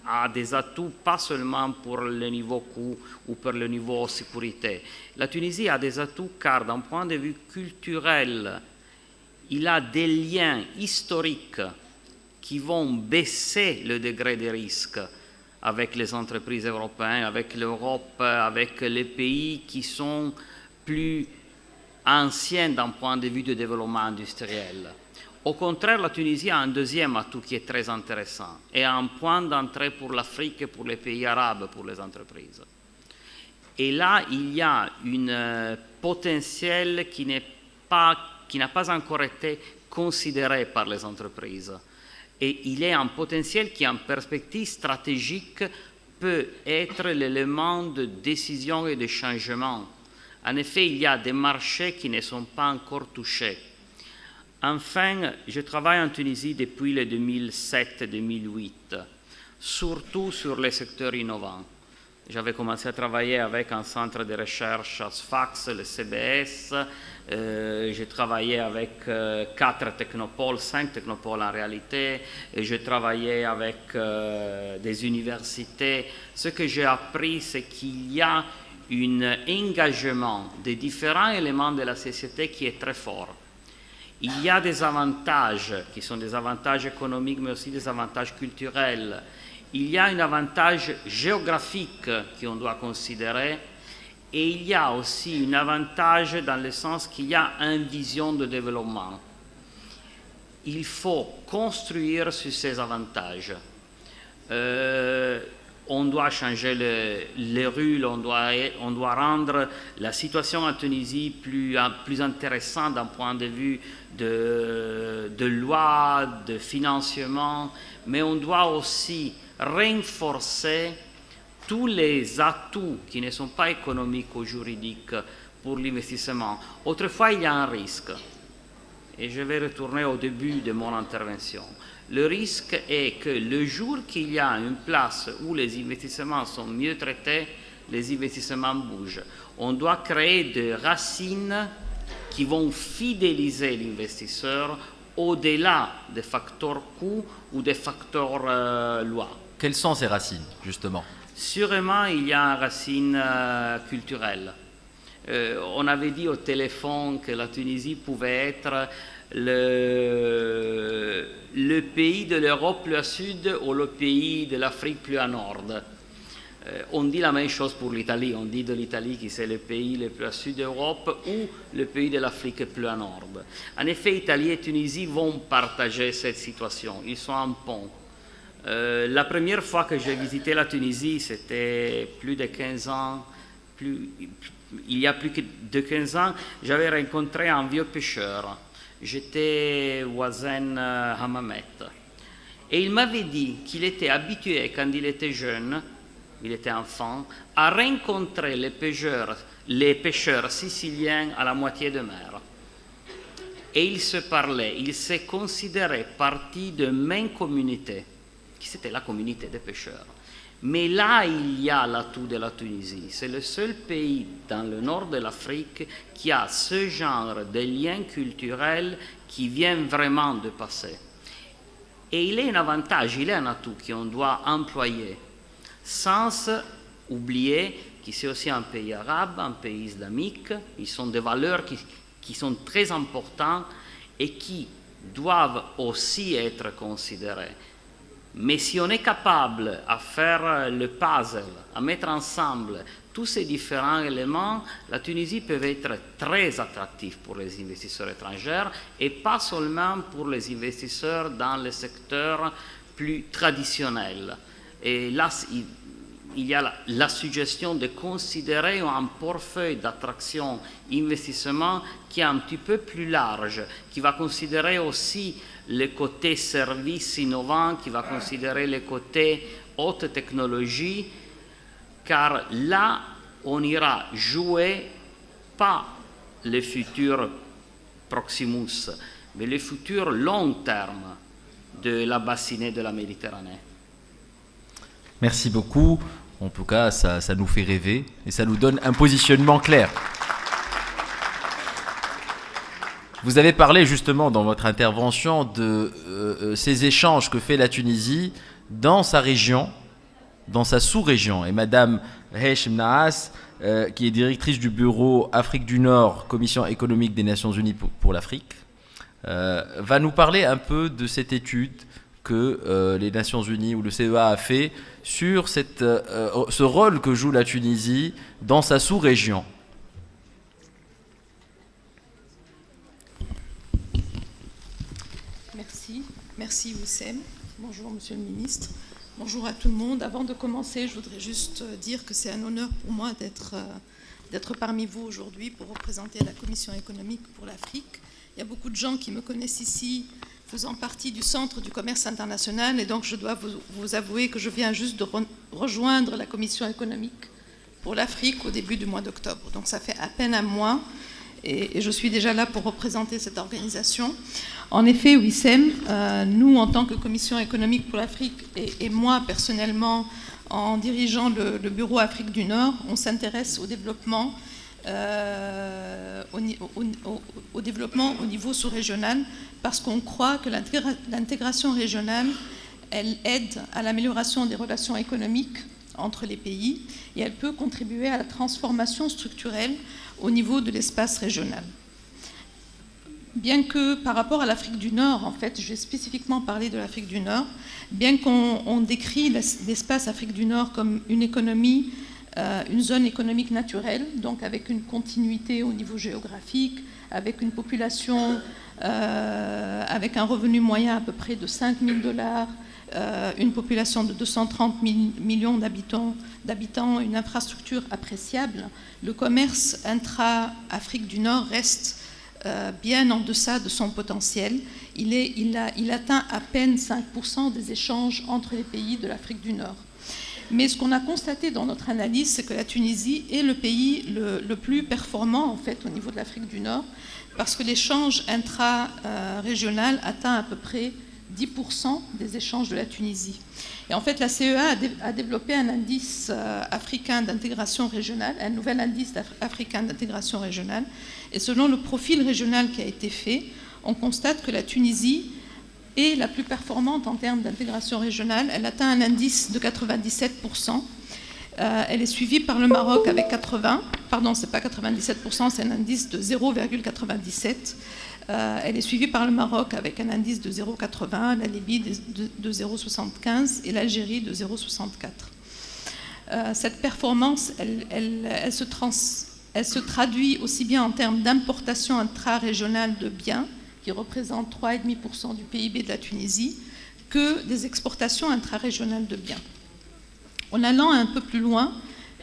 a des atouts pas seulement pour le niveau coût ou pour le niveau sécurité. La Tunisie a des atouts car d'un point de vue culturel, il a des liens historiques qui vont baisser le degré de risque avec les entreprises européennes, avec l'Europe, avec les pays qui sont plus anciens d'un point de vue de développement industriel. Au contraire, la Tunisie a un deuxième atout qui est très intéressant et un point d'entrée pour l'Afrique et pour les pays arabes, pour les entreprises. Et là, il y a un potentiel qui n'a pas encore été considéré par les entreprises. Et il est un potentiel qui, en perspective stratégique, peut être l'élément de décision et de changement. En effet, il y a des marchés qui ne sont pas encore touchés. Enfin, je travaille en Tunisie depuis le 2007-2008, surtout sur les secteurs innovants. J'avais commencé à travailler avec un centre de recherche à Sfax, le CBS. J'ai travaillé avec 4 technopoles, 5 technopoles en réalité. J'ai travaillé avec des universités. Ce que j'ai appris, c'est qu'il y a un engagement des différents éléments de la société qui est très fort. Il y a des avantages qui sont des avantages économiques, mais aussi des avantages culturels. Il y a un avantage géographique qu'on doit considérer et il y a aussi un avantage dans le sens qu'il y a une vision de développement. Il faut construire sur ces avantages. On doit changer les rues, on doit rendre la situation en Tunisie plus intéressante d'un point de vue de loi, de financement, mais on doit aussi renforcer tous les atouts qui ne sont pas économiques ou juridiques pour l'investissement. Autrefois, il y a un risque, et je vais retourner au début de mon intervention. Le risque est que le jour qu'il y a une place où les investissements sont mieux traités, les investissements bougent. On doit créer des racines qui vont fidéliser l'investisseur au-delà des facteurs coûts ou des facteurs loi. Quelles sont ces racines, justement? Sûrement, il y a une racine culturelle. On avait dit au téléphone que la Tunisie pouvait être le pays de l'Europe plus à sud ou le pays de l'Afrique plus à nord. On dit la même chose pour l'Italie. On dit de l'Italie que c'est le pays le plus à sud d'Europe ou le pays de l'Afrique plus à nord. En effet, Italie et Tunisie vont partager cette situation. Ils sont un pont. La première fois que j'ai visité la Tunisie, c'était plus de 15 ans. Il y a plus de 15 ans, j'avais rencontré un vieux pêcheur. J'étais voisin Hammamet. Et il m'avait dit qu'il était habitué, quand il était jeune, il était enfant, à rencontrer les pêcheurs siciliens à la moitié de mer. Et ils se parlaient, ils se considéraient partie de même communauté, qui c'était la communauté des pêcheurs. Mais là, il y a l'atout de la Tunisie. C'est le seul pays dans le nord de l'Afrique qui a ce genre de lien culturel qui vient vraiment de passer. Et il est un avantage, il est un atout qu'on doit employer, sans oublier que c'est aussi un pays arabe, un pays islamique. Ils sont des valeurs qui sont très importantes et qui doivent aussi être considérées. Mais si on est capable à faire le puzzle, à mettre ensemble tous ces différents éléments, la Tunisie peut être très attractive pour les investisseurs étrangers et pas seulement pour les investisseurs dans le secteur plus traditionnel. Et là, il y a la suggestion de considérer un portefeuille d'attraction investissement qui est un petit peu plus large, qui va considérer aussi le côté services innovants, qui va considérer le côté haute technologie, car là, on ira jouer pas le futur Proximus, mais le futur long terme de la bassinée de la Méditerranée. Merci beaucoup. En tout cas, ça nous fait rêver et ça nous donne un positionnement clair. Vous avez parlé justement dans votre intervention de ces échanges que fait la Tunisie dans sa région, dans sa sous-région. Et Madame Heshim Naas, qui est directrice du bureau Afrique du Nord, Commission économique des Nations Unies pour l'Afrique, va nous parler un peu de cette étude que les Nations Unies ou le CEA a fait sur ce rôle que joue la Tunisie dans sa sous-région. Merci Wissem. Bonjour Monsieur le Ministre. Bonjour à tout le monde. Avant de commencer, je voudrais juste dire que c'est un honneur pour moi d'être parmi vous aujourd'hui pour représenter la Commission économique pour l'Afrique. Il y a beaucoup de gens qui me connaissent ici faisant partie du Centre du commerce international et donc je dois vous avouer que je viens juste de rejoindre la Commission économique pour l'Afrique au début du mois d'octobre. Donc ça fait à peine un mois et je suis déjà là pour représenter cette organisation. En effet, Wissem, nous, en tant que Commission économique pour l'Afrique, et moi personnellement, en dirigeant le bureau Afrique du Nord, on s'intéresse au développement, au développement au niveau sous-régional, parce qu'on croit que l'intégration régionale, elle aide à l'amélioration des relations économiques entre les pays et elle peut contribuer à la transformation structurelle au niveau de l'espace régional. Bien que par rapport à l'Afrique du Nord, en fait, je vais spécifiquement parler de l'Afrique du Nord, bien qu'on décrit l'espace Afrique du Nord comme une économie, une zone économique naturelle, donc avec une continuité au niveau géographique, avec une population, avec un revenu moyen à peu près de 5 000 $, une population de 230 millions d'habitants, une infrastructure appréciable, le commerce intra-Afrique du Nord reste bien en deçà de son potentiel. Il atteint à peine 5% des échanges entre les pays de l'Afrique du Nord. Mais ce qu'on a constaté dans notre analyse, c'est que la Tunisie est le pays le plus performant en fait, au niveau de l'Afrique du Nord, parce que l'échange intra-régional atteint à peu près 10% des échanges de la Tunisie. Et en fait, la CEA a développé un indice africain d'intégration régionale, un nouvel indice africain d'intégration régionale. Et selon le profil régional qui a été fait, on constate que la Tunisie est la plus performante en termes d'intégration régionale. Elle atteint un indice de 97%. Elle est suivie par le Maroc avec 80%. Pardon, c'est pas 97%, c'est un indice de 0,97%. Elle est suivie par le Maroc avec un indice de 0,80, la Libye de 0,75 et l'Algérie de 0,64. Cette performance, elle se traduit aussi bien en termes d'importation intra-régionale de biens, qui représente 3,5% du PIB de la Tunisie, que des exportations intra-régionales de biens. En allant un peu plus loin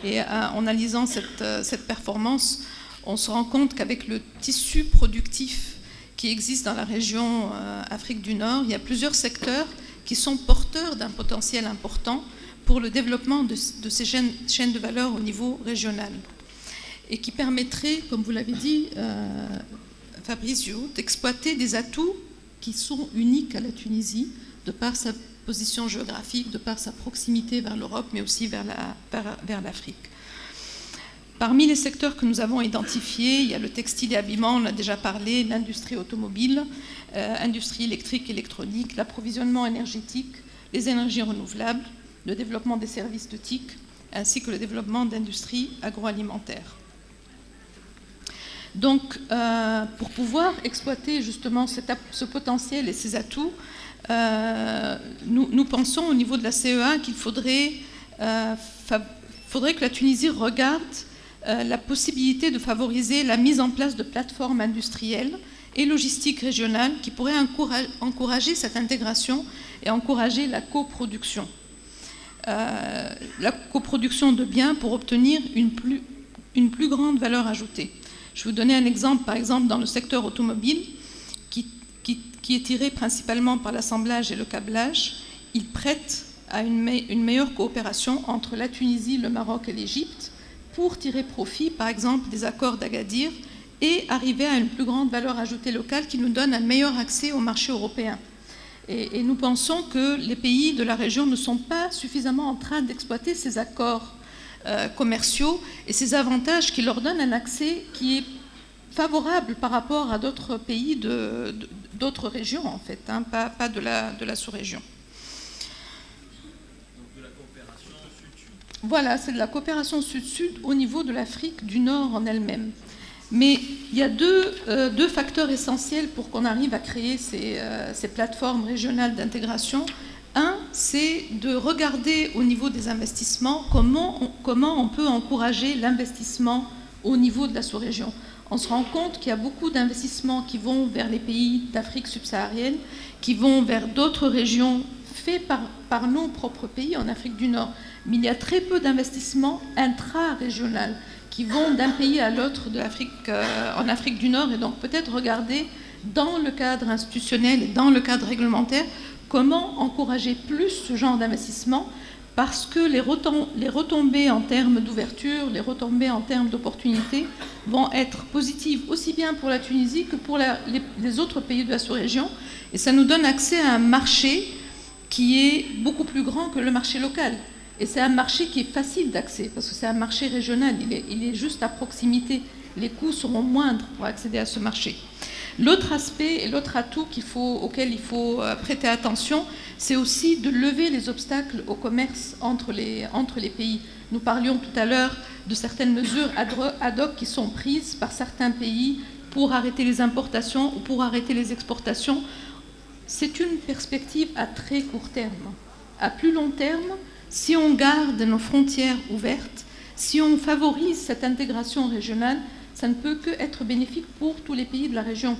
et en analysant cette performance, on se rend compte qu'avec le tissu productif qui existe dans la région Afrique du Nord, il y a plusieurs secteurs qui sont porteurs d'un potentiel important pour le développement de ces chaînes de valeur au niveau régional et qui permettraient, comme vous l'avez dit, Fabrizio, d'exploiter des atouts qui sont uniques à la Tunisie, de par sa position géographique, de par sa proximité vers l'Europe, mais aussi vers l'Afrique. Parmi les secteurs que nous avons identifiés, il y a le textile et habillement, on a déjà parlé, l'industrie automobile, industrie électrique, électronique, l'approvisionnement énergétique, les énergies renouvelables, le développement des services de TIC, ainsi que le développement d'industries agroalimentaires. Donc, pour pouvoir exploiter justement ce potentiel et ces atouts, nous pensons au niveau de la CEA qu'il faudrait que la Tunisie regarde la possibilité de favoriser la mise en place de plateformes industrielles et logistiques régionales qui pourraient encourager cette intégration et encourager la coproduction. La coproduction de biens pour obtenir une plus grande valeur ajoutée. Je vais vous donner un exemple, par exemple, dans le secteur automobile, qui est tiré principalement par l'assemblage et le câblage. Il prête à une meilleure coopération entre la Tunisie, le Maroc et l'Égypte pour tirer profit, par exemple, des accords d'Agadir et arriver à une plus grande valeur ajoutée locale qui nous donne un meilleur accès au marché européen. Et nous pensons que les pays de la région ne sont pas suffisamment en train d'exploiter ces accords commerciaux et ces avantages qui leur donnent un accès qui est favorable par rapport à d'autres pays d'autres régions, en fait, hein, pas de la sous-région. Voilà, c'est de la coopération sud-sud au niveau de l'Afrique du Nord en elle-même. Mais il y a deux facteurs essentiels pour qu'on arrive à créer ces plateformes régionales d'intégration. Un, c'est de regarder au niveau des investissements comment on peut encourager l'investissement au niveau de la sous-région. On se rend compte qu'il y a beaucoup d'investissements qui vont vers les pays d'Afrique subsaharienne, qui vont vers d'autres régions faits par nos propres pays en Afrique du Nord. Mais il y a très peu d'investissements intra-régionaux qui vont d'un pays à l'autre en Afrique du Nord. Et donc peut-être regarder dans le cadre institutionnel et dans le cadre réglementaire comment encourager plus ce genre d'investissement, parce que les retombées en termes d'ouverture, les retombées en termes d'opportunités vont être positives aussi bien pour la Tunisie que pour les autres pays de la sous-région. Et ça nous donne accès à un marché qui est beaucoup plus grand que le marché local. Et c'est un marché qui est facile d'accès, parce que c'est un marché régional, il est juste à proximité. Les coûts seront moindres pour accéder à ce marché. L'autre aspect et l'autre atout auquel il faut prêter attention, c'est aussi de lever les obstacles au commerce entre les pays. Nous parlions tout à l'heure de certaines mesures ad hoc qui sont prises par certains pays pour arrêter les importations ou pour arrêter les exportations. C'est une perspective à très court terme. À plus long terme, si on garde nos frontières ouvertes, si on favorise cette intégration régionale, ça ne peut qu'être bénéfique pour tous les pays de la région.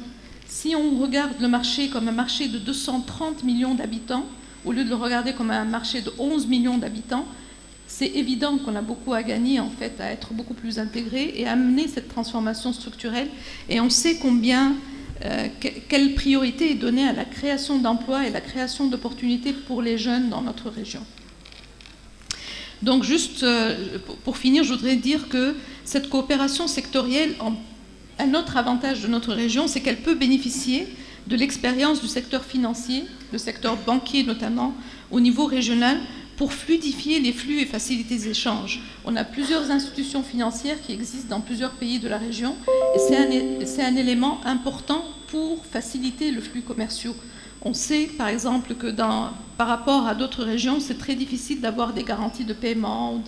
Si on regarde le marché comme un marché de 230 millions d'habitants, au lieu de le regarder comme un marché de 11 millions d'habitants, c'est évident qu'on a beaucoup à gagner en fait à être beaucoup plus intégré et à amener cette transformation structurelle. Et on sait combien, quelle priorité est donnée à la création d'emplois et la création d'opportunités pour les jeunes dans notre région. Donc juste pour finir, je voudrais dire que cette coopération sectorielle, un autre avantage de notre région, c'est qu'elle peut bénéficier de l'expérience du secteur financier, le secteur banquier notamment, au niveau régional, pour fluidifier les flux et faciliter les échanges. On a plusieurs institutions financières qui existent dans plusieurs pays de la région, et c'est un élément important pour faciliter le flux commercial. On sait, par exemple, que par rapport à d'autres régions, c'est très difficile d'avoir des garanties de paiement ou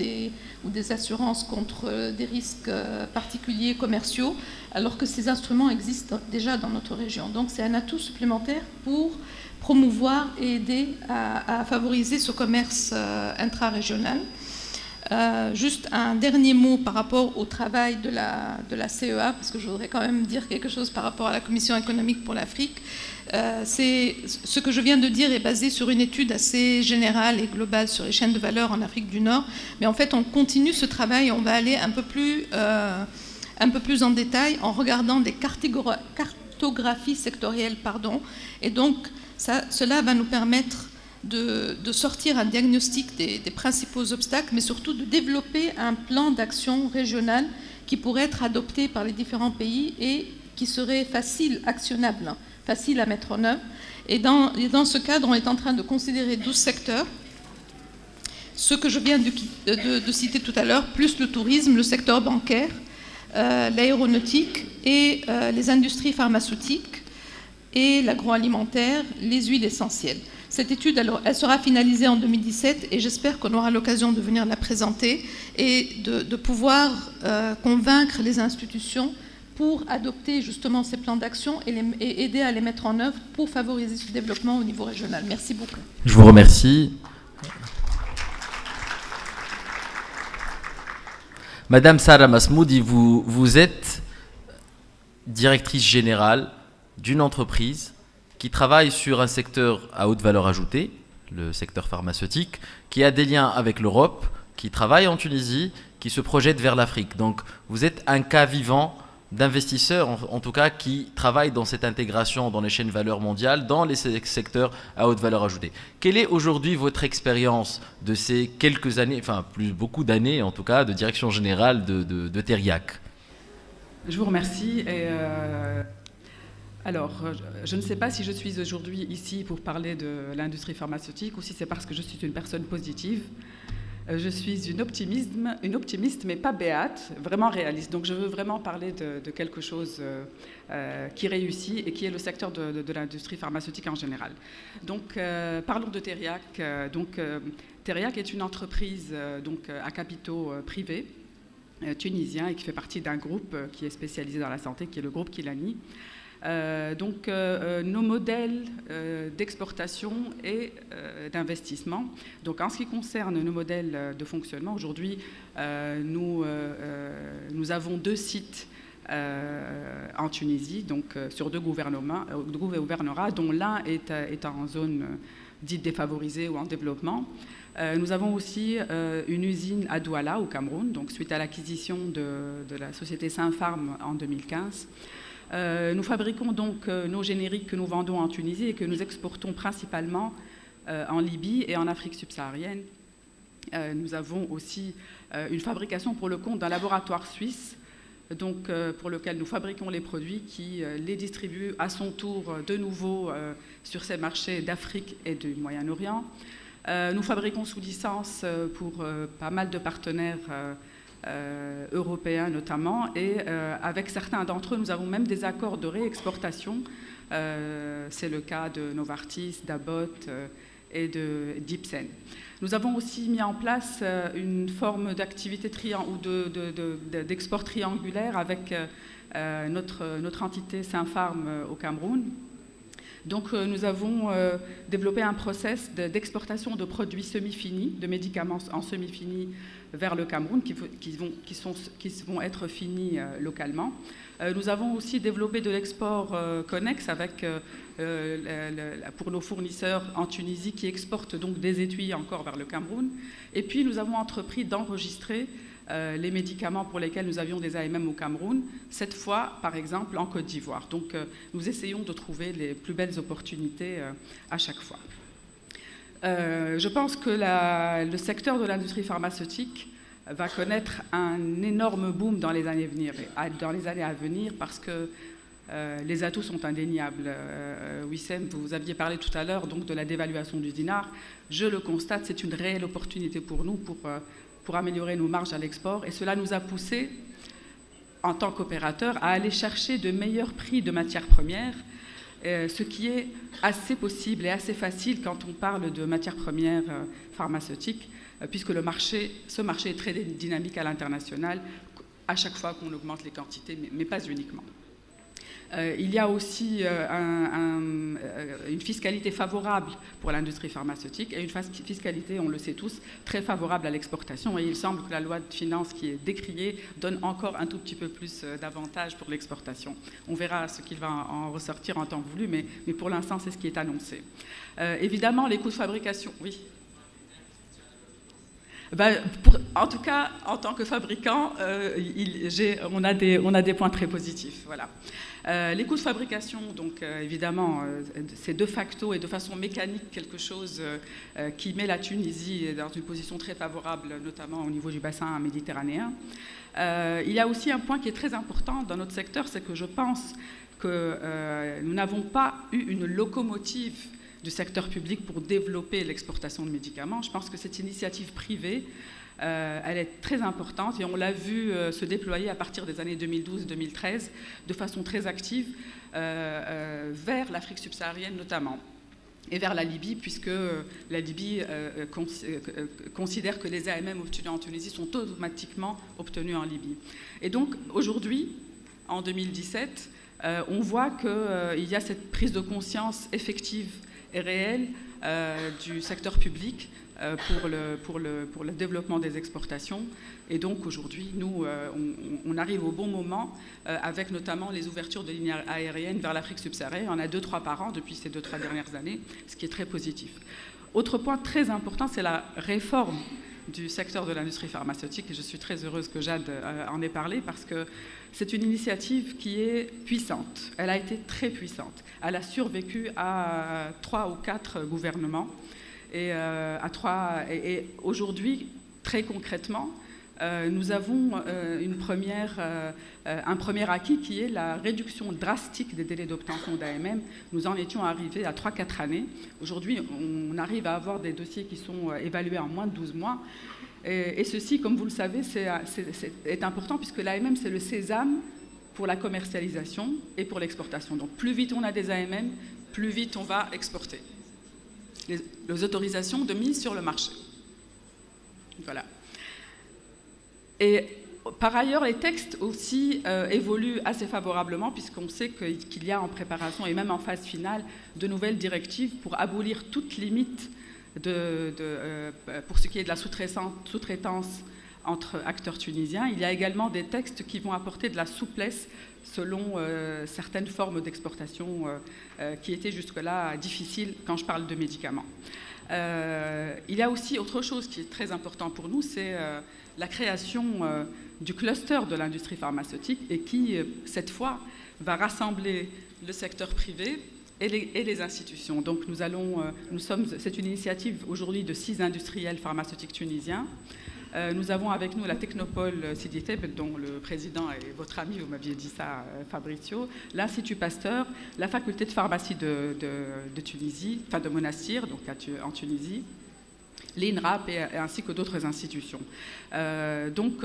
des assurances contre des risques particuliers commerciaux, alors que ces instruments existent déjà dans notre région. Donc c'est un atout supplémentaire pour promouvoir et aider à favoriser ce commerce intra-régional. Juste un dernier mot par rapport au travail de la CEA, parce que je voudrais quand même dire quelque chose par rapport à la Commission économique pour l'Afrique. Ce que je viens de dire est basé sur une étude assez générale et globale sur les chaînes de valeur en Afrique du Nord, mais en fait on continue ce travail et on va aller un peu plus en détail en regardant des cartographies sectorielles, et donc cela va nous permettre de sortir un diagnostic des principaux obstacles, mais surtout de développer un plan d'action régional qui pourrait être adopté par les différents pays et qui serait actionnable, facile à mettre en œuvre. Et dans ce cadre, on est en train de considérer 12 secteurs. Ce que je viens de citer tout à l'heure, plus le tourisme, le secteur bancaire, l'aéronautique et les industries pharmaceutiques et l'agroalimentaire, les huiles essentielles. Cette étude, elle sera finalisée en 2017 et j'espère qu'on aura l'occasion de venir la présenter et de pouvoir convaincre les institutions pour adopter justement ces plans d'action et aider à les mettre en œuvre pour favoriser ce développement au niveau régional. Merci beaucoup. Je vous remercie. Madame Sarah Masmoudi, vous êtes directrice générale d'une entreprise qui travaille sur un secteur à haute valeur ajoutée, le secteur pharmaceutique, qui a des liens avec l'Europe, qui travaille en Tunisie, qui se projette vers l'Afrique. Donc vous êtes un cas vivant d'investisseurs, en tout cas, qui travaillent dans cette intégration dans les chaînes de valeur mondiales, dans les secteurs à haute valeur ajoutée. Quelle est aujourd'hui votre expérience de ces quelques années, enfin beaucoup d'années en tout cas, de direction générale de Teriac? Je vous remercie. Alors, je ne sais pas si je suis aujourd'hui ici pour parler de l'industrie pharmaceutique ou si c'est parce que je suis une personne positive. Je suis une optimiste, mais pas béate, vraiment réaliste. Donc, je veux vraiment parler de quelque chose qui réussit et qui est le secteur de l'industrie pharmaceutique en général. Donc, parlons de Teriac. Teriac est une entreprise à capitaux privés tunisien et qui fait partie d'un groupe qui est spécialisé dans la santé, qui est le groupe Kilani. Nos modèles d'exportation et d'investissement. Donc, en ce qui concerne nos modèles de fonctionnement, aujourd'hui, nous avons 2 sites en Tunisie, sur 2 gouvernorats, dont l'un est en zone dite défavorisée ou en développement. Nous avons aussi une usine à Douala, au Cameroun, donc suite à l'acquisition de la société Sinpharm en 2015. Nous fabriquons donc nos génériques que nous vendons en Tunisie et que nous exportons principalement en Libye et en Afrique subsaharienne. Nous avons aussi une fabrication pour le compte d'un laboratoire suisse, pour lequel nous fabriquons les produits qui les distribuent à son tour de nouveau sur ces marchés d'Afrique et du Moyen-Orient. Nous fabriquons sous licence pour pas mal de partenaires européens notamment, et avec certains d'entre eux, nous avons même des accords de réexportation. C'est le cas de Novartis, d'Abbott et de d'Ipsen. Nous avons aussi mis en place une forme d'activité d'export triangulaire avec notre entité Sinpharm au Cameroun. Donc nous avons développé un process d'exportation de produits semi-finis, de médicaments en semi-finis vers le Cameroun qui vont être finis localement. Nous avons aussi développé de l'export connexe avec, pour nos fournisseurs en Tunisie qui exportent donc des étuis encore vers le Cameroun. Et puis nous avons entrepris d'enregistrer les médicaments pour lesquels nous avions des AMM au Cameroun, cette fois, par exemple, en Côte d'Ivoire. Donc, nous essayons de trouver les plus belles opportunités à chaque fois. Je pense que le secteur de l'industrie pharmaceutique va connaître un énorme boom dans les années à venir parce que les atouts sont indéniables. Wissem, vous aviez parlé tout à l'heure donc de la dévaluation du dinar. Je le constate, c'est une réelle opportunité pour nous pour améliorer nos marges à l'export. Et cela nous a poussé, en tant qu'opérateurs, à aller chercher de meilleurs prix de matières premières, ce qui est assez possible et assez facile quand on parle de matières premières pharmaceutiques, puisque ce marché est très dynamique à l'international, à chaque fois qu'on augmente les quantités, mais pas uniquement. Il y a aussi une fiscalité favorable pour l'industrie pharmaceutique et une fiscalité, on le sait tous, très favorable à l'exportation. Et il semble que la loi de finances qui est décriée donne encore un tout petit peu plus d'avantages pour l'exportation. On verra ce qu'il va en ressortir en temps voulu, mais pour l'instant, c'est ce qui est annoncé. Évidemment, les coûts de fabrication, oui. En tout cas, en tant que fabricant, on a des points très positifs. Voilà. Les coûts de fabrication, donc évidemment, c'est de facto et de façon mécanique quelque chose qui met la Tunisie dans une position très favorable, notamment au niveau du bassin méditerranéen. Il y a aussi un point qui est très important dans notre secteur, c'est que je pense que nous n'avons pas eu une locomotive du secteur public pour développer l'exportation de médicaments. Je pense que cette initiative privée, elle est très importante et on l'a vu se déployer à partir des années 2012-2013 de façon très active vers l'Afrique subsaharienne notamment et vers la Libye, puisque la Libye considère que les AMM obtenus en Tunisie sont automatiquement obtenus en Libye. Et donc aujourd'hui, en 2017, on voit qu'il y a cette prise de conscience effective et réelle du secteur public pour le développement des exportations. Et donc aujourd'hui, nous, on arrive au bon moment avec notamment les ouvertures de lignes aériennes vers l'Afrique subsaharienne. On en a 2-3 par an depuis ces 2-3 dernières années, ce qui est très positif. Autre point très important, c'est la réforme du secteur de l'industrie pharmaceutique. Et je suis très heureuse que Jade en ait parlé parce que c'est une initiative qui est puissante. Elle a été très puissante. Elle a survécu à 3 ou 4 gouvernements. Et aujourd'hui, très concrètement, nous avons un premier acquis qui est la réduction drastique des délais d'obtention d'AMM. Nous en étions arrivés à 3-4 années. Aujourd'hui, on arrive à avoir des dossiers qui sont évalués en moins de 12 mois. Et ceci, comme vous le savez, est important puisque l'AMM, c'est le sésame pour la commercialisation et pour l'exportation. Donc plus vite on a des AMM, plus vite on va exporter. Les autorisations de mise sur le marché. Voilà. Et par ailleurs, les textes aussi évoluent assez favorablement puisqu'on sait qu'il y a en préparation et même en phase finale de nouvelles directives pour abolir toute limite pour ce qui est de la sous-traitance entre acteurs tunisiens. Il y a également des textes qui vont apporter de la souplesse selon certaines formes d'exportation qui étaient jusque-là difficiles quand je parle de médicaments. Il y a aussi autre chose qui est très important pour nous, c'est la création du cluster de l'industrie pharmaceutique et qui, cette fois, va rassembler le secteur privé et les institutions. Donc c'est une initiative aujourd'hui de 6 industriels pharmaceutiques tunisiens. Nous avons avec nous la Technopole Sidi Tebet, dont le président est votre ami, vous m'aviez dit ça, Fabrizio, l'Institut Pasteur, la faculté de pharmacie de Tunisie, enfin de Monastir, donc en Tunisie, l'INRAP ainsi que d'autres institutions. Donc,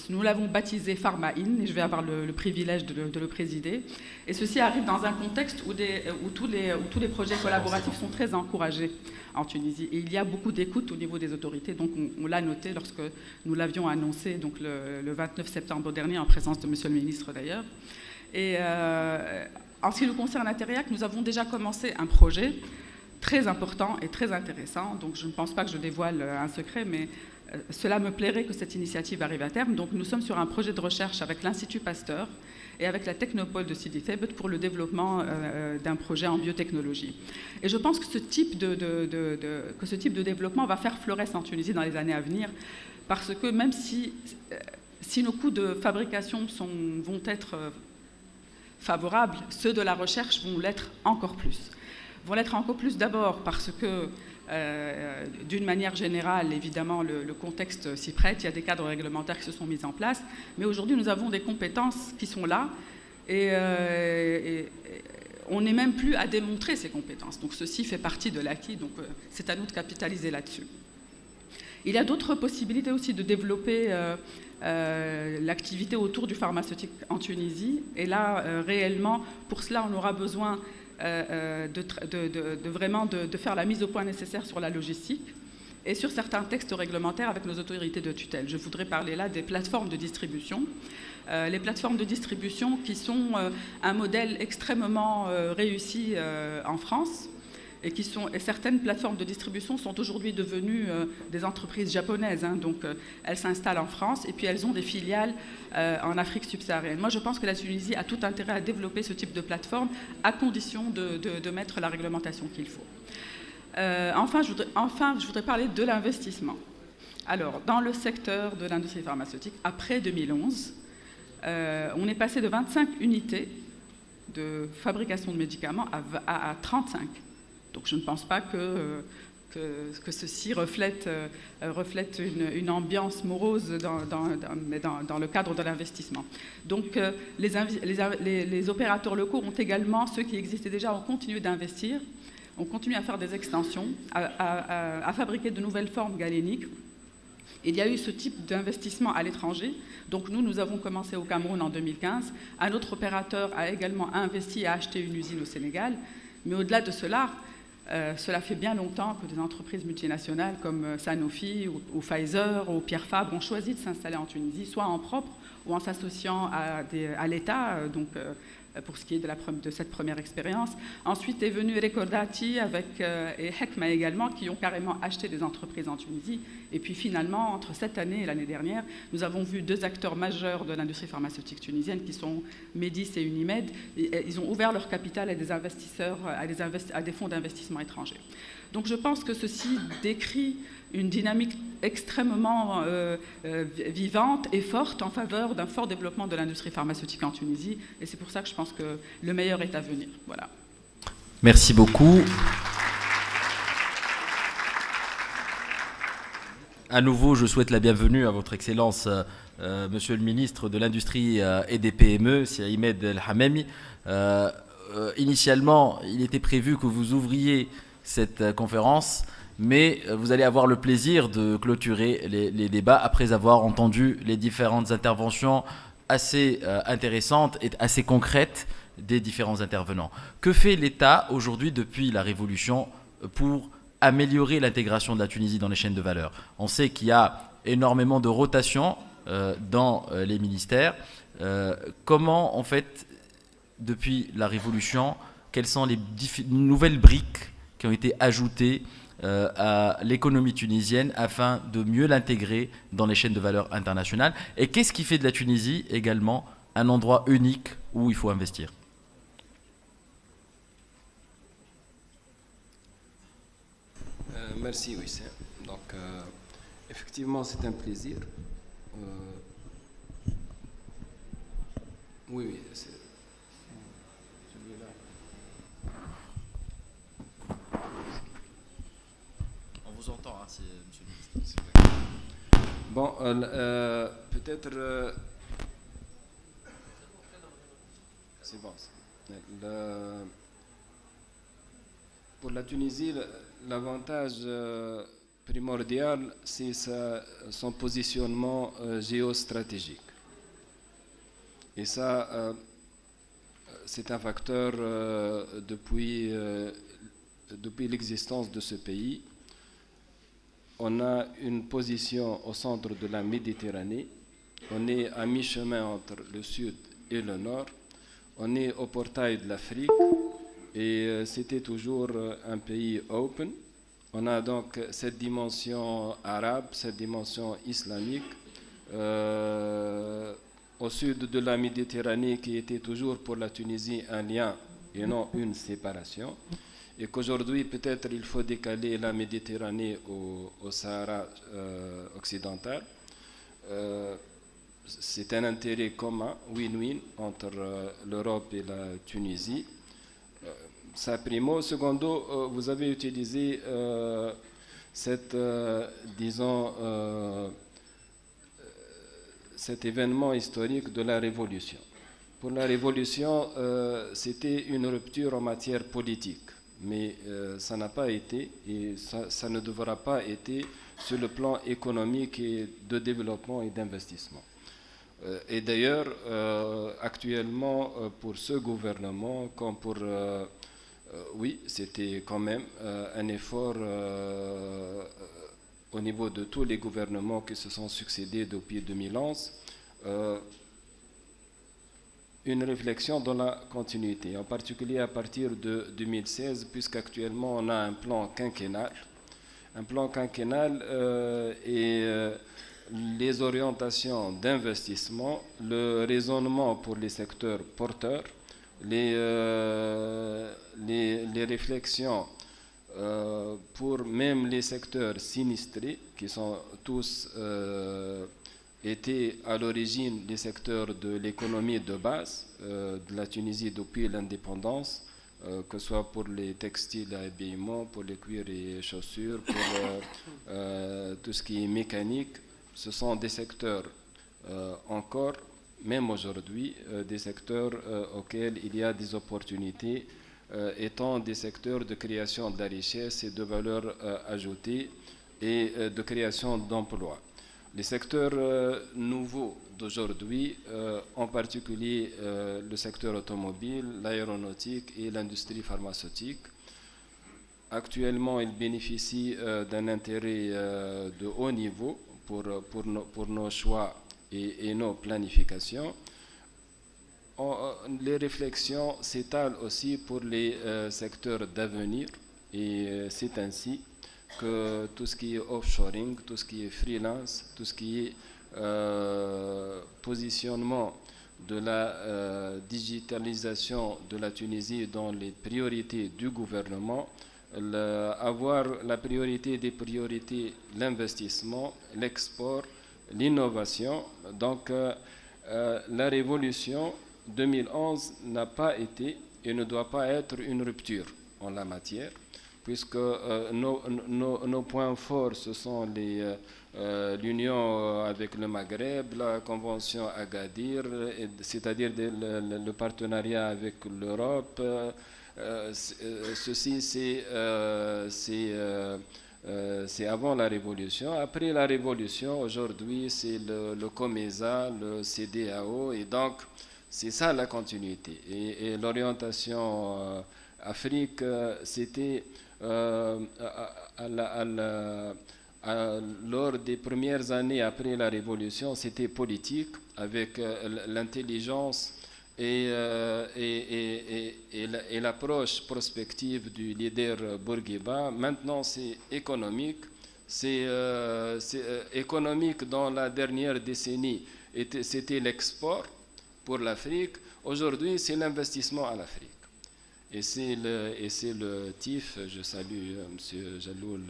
nous l'avons baptisé PharmaIN et je vais avoir le privilège de le présider. Et ceci arrive dans un contexte où tous les projets collaboratifs sont très encouragés en Tunisie. Et il y a beaucoup d'écoute au niveau des autorités. Donc, on l'a noté lorsque nous l'avions annoncé donc le 29 septembre dernier, en présence de Monsieur le ministre d'ailleurs. Et en ce qui nous concerne à Teriac, nous avons déjà commencé un projet très important et très intéressant. Donc je ne pense pas que je dévoile un secret, mais cela me plairait que cette initiative arrive à terme. Donc nous sommes sur un projet de recherche avec l'Institut Pasteur et avec la Technopole de Sidi Thebet pour le développement d'un projet en biotechnologie. Et je pense que ce type de développement va faire florès en Tunisie dans les années à venir, parce que même si nos coûts de fabrication vont être favorables, ceux de la recherche vont l'être encore plus. Vont l'être encore plus d'abord parce que, d'une manière générale, évidemment, le contexte s'y prête, il y a des cadres réglementaires qui se sont mis en place, mais aujourd'hui, nous avons des compétences qui sont là et on n'est même plus à démontrer ces compétences. Donc, ceci fait partie de l'acquis, donc c'est à nous de capitaliser là-dessus. Il y a d'autres possibilités aussi de développer l'activité autour du pharmaceutique en Tunisie, et là, réellement, pour cela, on aura besoin vraiment de faire la mise au point nécessaire sur la logistique et sur certains textes réglementaires avec nos autorités de tutelle. Je voudrais parler là des plateformes de distribution. Les plateformes de distribution qui sont un modèle extrêmement réussi en France et certaines plateformes de distribution sont aujourd'hui devenues des entreprises japonaises. Donc elles s'installent en France et puis elles ont des filiales en Afrique subsaharienne. Moi, je pense que la Tunisie a tout intérêt à développer ce type de plateforme à condition de mettre la réglementation qu'il faut. Enfin, je voudrais parler de l'investissement. Alors, dans le secteur de l'industrie pharmaceutique, après 2011, on est passé de 25 unités de fabrication de médicaments à 35. Donc je ne pense pas que ceci reflète une ambiance morose dans le cadre de l'investissement. Donc les opérateurs locaux ont également, ceux qui existaient déjà, ont continué d'investir, ont continué à faire des extensions, à fabriquer de nouvelles formes galéniques. Il y a eu ce type d'investissement à l'étranger. Donc nous avons commencé au Cameroun en 2015. Un autre opérateur a également investi et a acheté une usine au Sénégal. Mais au-delà de cela, cela fait bien longtemps que des entreprises multinationales comme Sanofi ou Pfizer ou Pierre Fabre ont choisi de s'installer en Tunisie, soit en propre ou en s'associant à l'État, pour ce qui est de cette première expérience. Ensuite est venu Recordati et Hekma également, qui ont carrément acheté des entreprises en Tunisie. Et puis finalement, entre cette année et l'année dernière, nous avons vu deux acteurs majeurs de l'industrie pharmaceutique tunisienne, qui sont Médis et Unimed. Ils ont ouvert leur capital à des investisseurs, à des fonds d'investissement étrangers. Donc je pense que ceci décrit une dynamique extrêmement vivante et forte en faveur d'un fort développement de l'industrie pharmaceutique en Tunisie. Et c'est pour ça que je pense que le meilleur est à venir. Voilà. Merci beaucoup. À nouveau, je souhaite la bienvenue à votre Excellence, Monsieur le ministre de l'Industrie et des PME, Ahmed El Hamemi. Initialement, il était prévu que vous ouvriez cette conférence, mais vous allez avoir le plaisir de clôturer les débats après avoir entendu les différentes interventions assez intéressantes et assez concrètes des différents intervenants. Que fait l'État aujourd'hui depuis la Révolution pour améliorer l'intégration de la Tunisie dans les chaînes de valeur? On sait qu'il y a énormément de rotation dans les ministères. Comment, en fait, depuis la Révolution, quelles sont les nouvelles briques qui ont été ajoutées à l'économie tunisienne afin de mieux l'intégrer dans les chaînes de valeur internationales? Et qu'est-ce qui fait de la Tunisie également un endroit unique où il faut investir? Merci Wissem. Donc effectivement c'est un plaisir. Oui, c'est celui-là. On vous entend, hein, Monsieur le ministre. Bon, peut-être... c'est bon. Pour la Tunisie, l'avantage primordial, c'est son positionnement géostratégique. Et ça, c'est un facteur depuis l'existence de ce pays. On a une position au centre de la Méditerranée. On est à mi-chemin entre le sud et le nord. On est au portail de l'Afrique et c'était toujours un pays open. On a donc cette dimension arabe, cette dimension islamique. Au sud de la Méditerranée qui était toujours pour la Tunisie un lien et non une séparation. Et qu'aujourd'hui, peut-être, il faut décaler la Méditerranée au Sahara occidental. C'est un intérêt commun, win-win, entre l'Europe et la Tunisie. Ça primo. Secondo, vous avez utilisé cet événement historique de la Révolution. Pour la Révolution, c'était une rupture en matière politique. Mais ça n'a pas été et ça ne devra pas être sur le plan économique et de développement et d'investissement. Et d'ailleurs, actuellement, pour ce gouvernement, comme pour... oui, c'était quand même un effort au niveau de tous les gouvernements qui se sont succédés depuis 2011. Une réflexion dans la continuité, en particulier à partir de 2016, puisqu'actuellement on a un plan quinquennal. Un plan quinquennal et les orientations d'investissement, le raisonnement pour les secteurs porteurs, les réflexions pour même les secteurs sinistrés, qui sont tous... étaient à l'origine des secteurs de l'économie de base de la Tunisie depuis l'indépendance, que ce soit pour les textiles à habillement, pour les cuirs et chaussures, pour tout ce qui est mécanique. Ce sont des secteurs encore, même aujourd'hui, des secteurs auxquels il y a des opportunités, étant des secteurs de création de la richesse et de valeur ajoutée et de création d'emplois. Les secteurs nouveaux d'aujourd'hui, en particulier le secteur automobile, l'aéronautique et l'industrie pharmaceutique, actuellement, ils bénéficient d'un intérêt de haut niveau pour nos choix et nos planifications. Les réflexions s'étalent aussi pour les secteurs d'avenir et c'est ainsi que tout ce qui est offshoring, tout ce qui est freelance, tout ce qui est positionnement de la digitalisation de la Tunisie dans les priorités du gouvernement, avoir la priorité des priorités, l'investissement, l'export, l'innovation. Donc la révolution 2011 n'a pas été et ne doit pas être une rupture en la matière, puisque nos points forts, ce sont l'union avec le Maghreb, la convention Agadir, c'est-à-dire le partenariat avec l'Europe. Ceci, c'est avant la Révolution. Après la Révolution, aujourd'hui, c'est le COMESA, le CEDEAO, et donc c'est ça la continuité. Et l'orientation Afrique, c'était... lors des premières années après la Révolution, c'était politique, avec l'intelligence et l'approche prospective du leader Bourguiba. Maintenant, c'est économique. C'est économique dans la dernière décennie. C'était l'export pour l'Afrique. Aujourd'hui, c'est l'investissement à l'Afrique. Et c'est le TIF, je salue M. Jaloul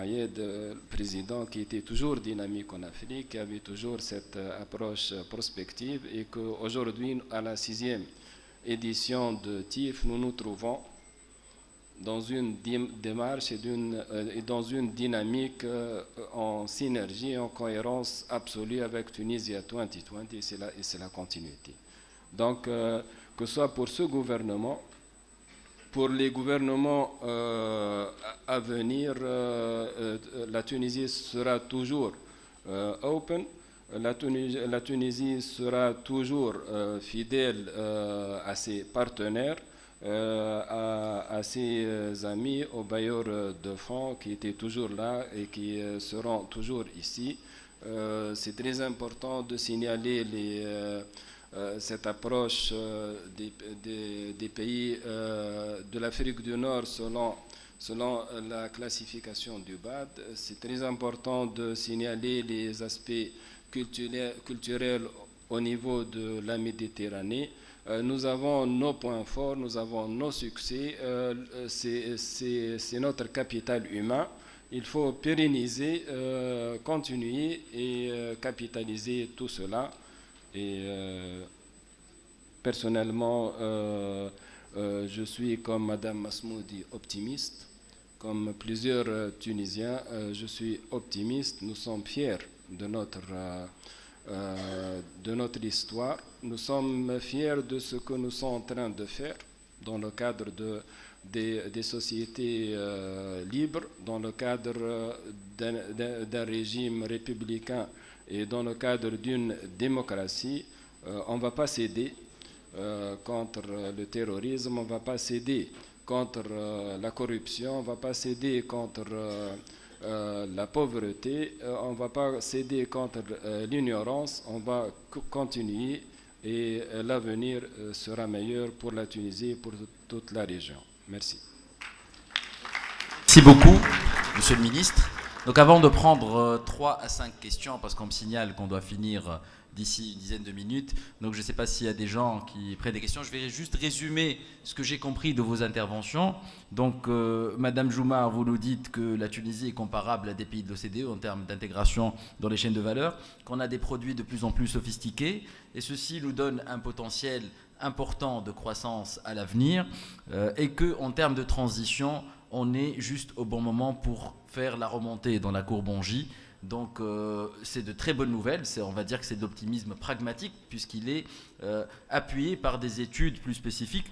Ayed, président, qui était toujours dynamique en Afrique, qui avait toujours cette approche prospective, et qu'aujourd'hui, à la 6e édition de TIF, nous nous trouvons dans une démarche et dans une dynamique en synergie, en cohérence absolue avec Tunisia 2020, et c'est la continuité. Donc, que ce soit pour ce gouvernement, pour les gouvernements à venir, la Tunisie sera toujours open. La Tunisie sera toujours fidèle à ses partenaires, à ses amis, aux bailleurs de fonds qui étaient toujours là et qui seront toujours ici. C'est très important de signaler cette approche des pays de l'Afrique du Nord selon la classification du BAD. C'est très important de signaler les aspects culturels au niveau de la Méditerranée. Nous avons nos points forts, nous avons nos succès, c'est notre capital humain. Il faut pérenniser, continuer et capitaliser tout cela. Et personnellement, je suis comme Madame Masmoudi optimiste. Comme plusieurs Tunisiens, je suis optimiste. Nous sommes fiers de notre histoire. Nous sommes fiers de ce que nous sommes en train de faire dans le cadre des sociétés libres, dans le cadre d'un régime républicain et dans le cadre d'une démocratie. On ne va pas céder contre le terrorisme, on ne va pas céder contre la corruption, on ne va pas céder contre la pauvreté, on ne va pas céder contre l'ignorance, on va continuer et l'avenir sera meilleur pour la Tunisie et pour toute la région. Merci. Merci beaucoup, Monsieur le Ministre. Donc avant de prendre 3 à 5 questions, parce qu'on me signale qu'on doit finir d'ici une dizaine de minutes, donc je ne sais pas s'il y a des gens qui prennent des questions, je vais juste résumer ce que j'ai compris de vos interventions. Donc Madame Jouma, vous nous dites que la Tunisie est comparable à des pays de l'OCDE en termes d'intégration dans les chaînes de valeur, qu'on a des produits de plus en plus sophistiqués, et ceci nous donne un potentiel important de croissance à l'avenir, et qu'en termes de transition, on est juste au bon moment pour faire la remontée dans la courbe en J. Donc c'est de très bonnes nouvelles, on va dire que c'est de l'optimisme pragmatique puisqu'il est appuyé par des études plus spécifiques.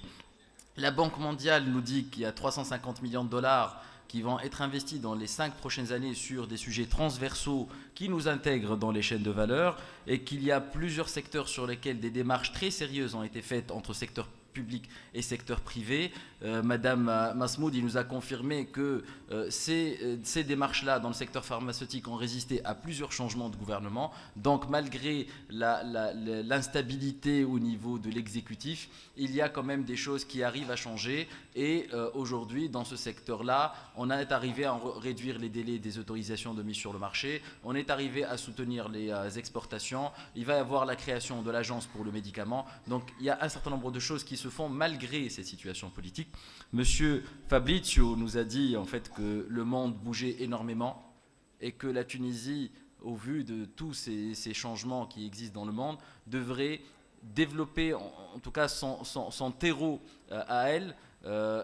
La Banque mondiale nous dit qu'il y a 350 millions de dollars qui vont être investis dans les 5 prochaines années sur des sujets transversaux qui nous intègrent dans les chaînes de valeur et qu'il y a plusieurs secteurs sur lesquels des démarches très sérieuses ont été faites entre secteurs public et secteur privé. Madame Masmoudi nous a confirmé que ces démarches-là dans le secteur pharmaceutique ont résisté à plusieurs changements de gouvernement. Donc malgré l'instabilité au niveau de l'exécutif, il y a quand même des choses qui arrivent à changer. Et aujourd'hui, dans ce secteur-là, on est arrivé à réduire les délais des autorisations de mise sur le marché. On est arrivé à soutenir les exportations. Il va y avoir la création de l'agence pour le médicament. Donc il y a un certain nombre de choses qui se font malgré cette situation politique. Monsieur Fabrizio nous a dit en fait que le monde bougeait énormément et que la Tunisie, au vu de tous ces changements qui existent dans le monde, devrait développer en tout cas son terreau à elle,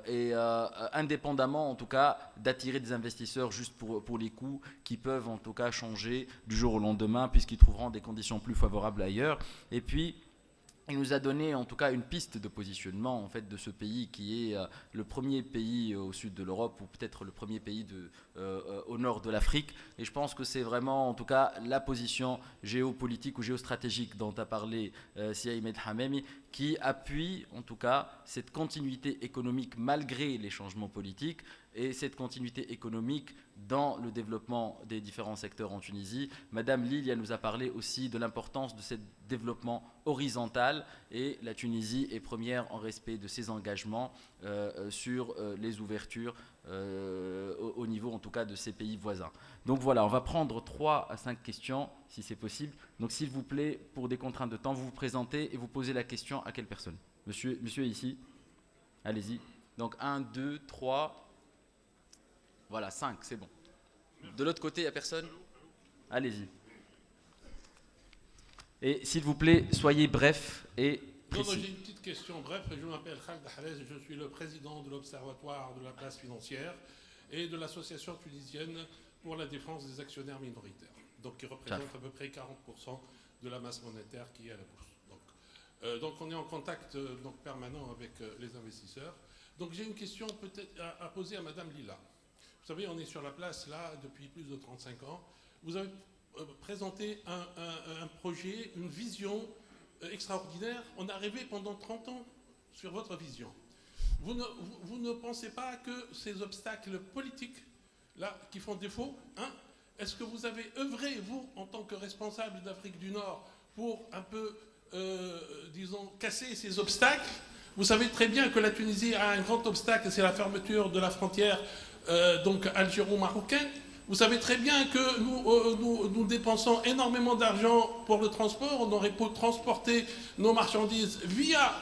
et indépendamment en tout cas d'attirer des investisseurs juste pour les coûts qui peuvent en tout cas changer du jour au lendemain puisqu'ils trouveront des conditions plus favorables ailleurs. Et puis il nous a donné en tout cas une piste de positionnement en fait de ce pays qui est le premier pays au sud de l'Europe ou peut-être le premier pays au nord de l'Afrique. Et je pense que c'est vraiment en tout cas la position géopolitique ou géostratégique dont a parlé Siaïmed Hamemi qui appuie en tout cas cette continuité économique malgré les changements politiques et cette continuité économique dans le développement des différents secteurs en Tunisie. Madame Lilia nous a parlé aussi de l'importance de ce développement horizontal et la Tunisie est première en respect de ses engagements sur les ouvertures au niveau en tout cas de ses pays voisins. Donc voilà, on va prendre 3 à 5 questions si c'est possible. Donc s'il vous plaît, pour des contraintes de temps, vous vous présentez et vous posez la question à quelle personne? Monsieur ici, allez-y. Donc 1, 2, 3... Voilà, 5, c'est bon. De l'autre côté, il n'y a personne? Allez-y. Et s'il vous plaît, soyez bref et précis. Non, j'ai une petite question bref. Je m'appelle Khaled Ahrez, je suis le président de l'Observatoire de la place financière et de l'Association tunisienne pour la défense des actionnaires minoritaires, donc qui représente à peu près 40% de la masse monétaire qui est à la bourse. Donc on est en contact permanent avec les investisseurs. Donc j'ai une question peut-être à poser à Madame Lila. Vous savez, on est sur la place là depuis plus de 35 ans. Vous avez présenté un projet, une vision extraordinaire. On est arrivé pendant 30 ans sur votre vision. Vous ne pensez pas que ces obstacles politiques là qui font défaut, hein, est-ce que vous avez œuvré, vous, en tant que responsable d'Afrique du Nord, pour un peu, disons, casser ces obstacles? Vous savez très bien que la Tunisie a un grand obstacle, c'est la fermeture de la frontière donc algéro-marocaine. Vous savez très bien que nous dépensons énormément d'argent pour le transport. On aurait pu transporter nos marchandises via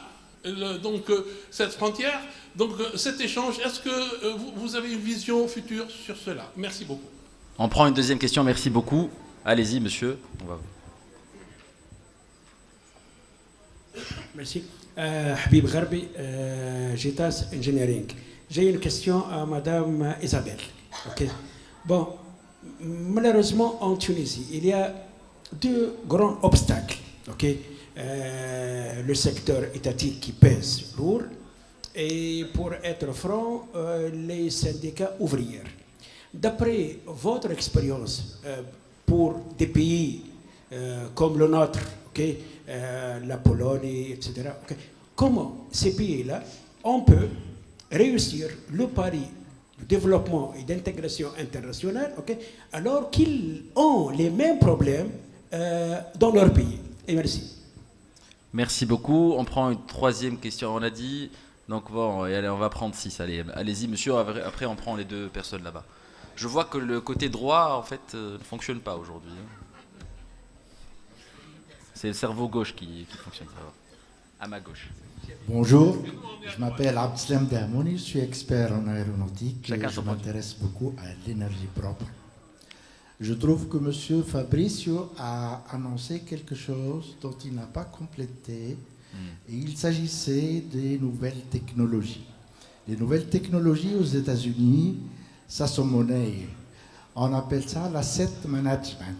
cette frontière. Donc cet échange, est-ce que vous avez une vision future sur cela? Merci beaucoup. On prend une deuxième question, merci beaucoup. Allez-y, monsieur. Merci. Habib Gharbi, GETAS Engineering. J'ai une question à Madame Isabelle. Okay. Bon, malheureusement, en Tunisie, il y a deux grands obstacles. Okay. Le secteur étatique qui pèse lourd et, pour être franc, les syndicats ouvriers. D'après votre expérience pour des pays comme le nôtre, okay, la Pologne, etc., okay, comment ces pays-là, on peut réussir le pari de développement et d'intégration internationale, okay, alors qu'ils ont les mêmes problèmes dans leur pays? Et merci. Merci beaucoup. On prend une troisième question, on a dit. Donc bon, allez, on va prendre 6. Allez-y, monsieur. Après, on prend les deux personnes là-bas. Je vois que le côté droit, en fait, ne fonctionne pas aujourd'hui. C'est le cerveau gauche qui fonctionne, ça va. À ma gauche. Bonjour, je m'appelle Abdeslam Damouni, je suis expert en aéronautique et je m'intéresse beaucoup à l'énergie propre. Je trouve que M. Fabricio a annoncé quelque chose dont il n'a pas complété. Et il s'agissait des nouvelles technologies. Les nouvelles technologies aux États-Unis, ça se monnaie. On appelle ça l'asset management.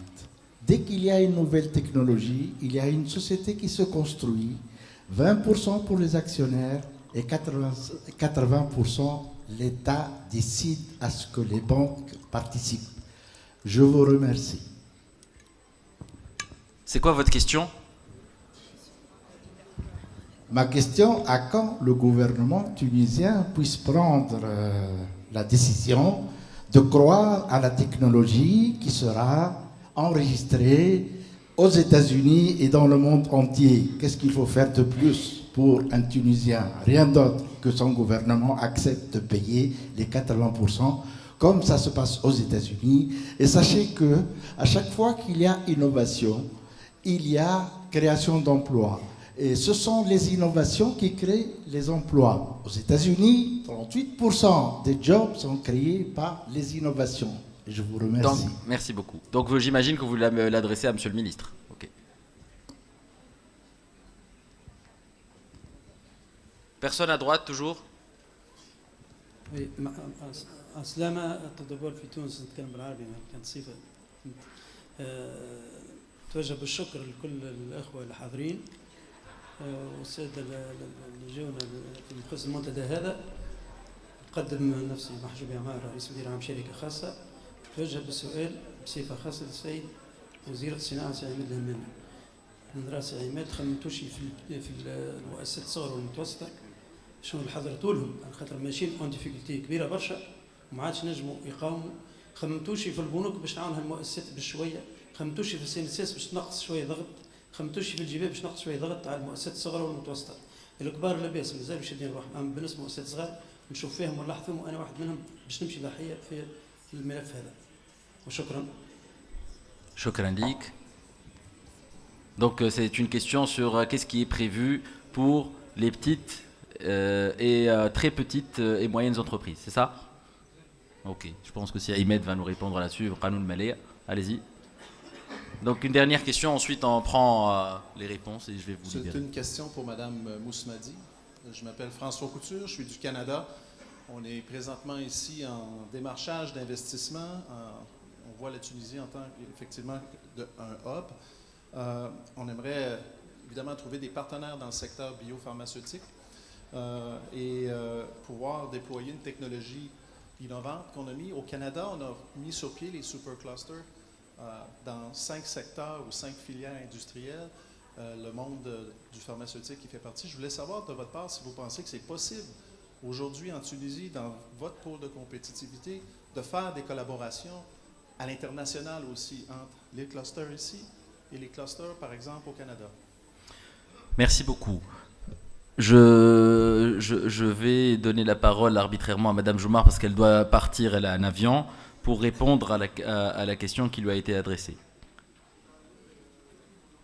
Dès qu'il y a une nouvelle technologie, il y a une société qui se construit, 20% pour les actionnaires et 80% l'État décide à ce que les banques participent. Je vous remercie. C'est quoi votre question? Ma question, à quand le gouvernement tunisien puisse prendre la décision de croire à la technologie qui sera enregistrée aux États-Unis et dans le monde entier? Qu'est-ce qu'il faut faire de plus pour un Tunisien? Rien d'autre que son gouvernement accepte de payer les 80%, comme ça se passe aux États-Unis. Et sachez que à chaque fois qu'il y a innovation, il y a création d'emplois. Et ce sont les innovations qui créent les emplois. Aux États-Unis, 38% des jobs sont créés par les innovations. Et je vous remercie. Donc, merci beaucoup. Donc j'imagine que vous l'adressez à Monsieur le Ministre. Ok. Personne à droite, toujours? Oui, السلامة التدبر في تونس نتكلم بالعربي كانت صفة. توجه بالشكر لكل الأخوة الحاضرين والسادة اللي جاونا في مخصص المنتدى هذا. أقدم نفسي محجوب عمار رئيس مدير عام شركة خاصة. توجه بالسؤال بصفة خاصة للسيد وزير الصناعة سي عماد الهماني. نرى سي عماد خممتوش في المؤسسات الصغرى والمتوسطة شنو اللي حضرتوا لهم على خاطر ماشيين اون ديفيكولتي كبيرة برشا وما عادش نجموا يقاوموا. خممتوش في البنوك باش نعاون هالمؤسسات بشوية. خممتوش في السينسيس باش تنقص شوية ضغط. خممتوش في الجبال باش نقص شوية ضغط على المؤسسات الصغرى والمتوسطة. الكبار لاباس مازالوا شادين روحهم، اما بالنسبة للمؤسسات الصغار نشوف فيهم ونلاحظ فيهم وانا واحد منهم باش نمشي ضحية في الملف هذا. وشكرا. شكرا ليك. Donc c'est une question sur qu'est-ce qui est prévu pour les petites et très petites et moyennes entreprises, c'est ça? Ok, je pense que si Ahmed va nous répondre là-dessus, Qanoun Malé, allez-y. Donc une dernière question, ensuite on prend les réponses et je vais vous libérer. C'est une question pour Madame Mousmadi. Je m'appelle François Couture, je suis du Canada. On est présentement ici en démarchage d'investissement. On voit la Tunisie en tant qu'effectivement un hub. On aimerait évidemment trouver des partenaires dans le secteur biopharmaceutique. et pouvoir déployer une technologie innovante qu'on a mis. Au Canada, on a mis sur pied les superclusters dans 5 secteurs ou 5 filières industrielles. Le monde du pharmaceutique qui fait partie. Je voulais savoir de votre part si vous pensez que c'est possible aujourd'hui en Tunisie, dans votre pôle de compétitivité, de faire des collaborations à l'international aussi entre les clusters ici et les clusters, par exemple, au Canada. Merci beaucoup. Je vais donner la parole arbitrairement à Madame Joumar parce qu'elle doit partir, elle a un avion, pour répondre à la question qui lui a été adressée.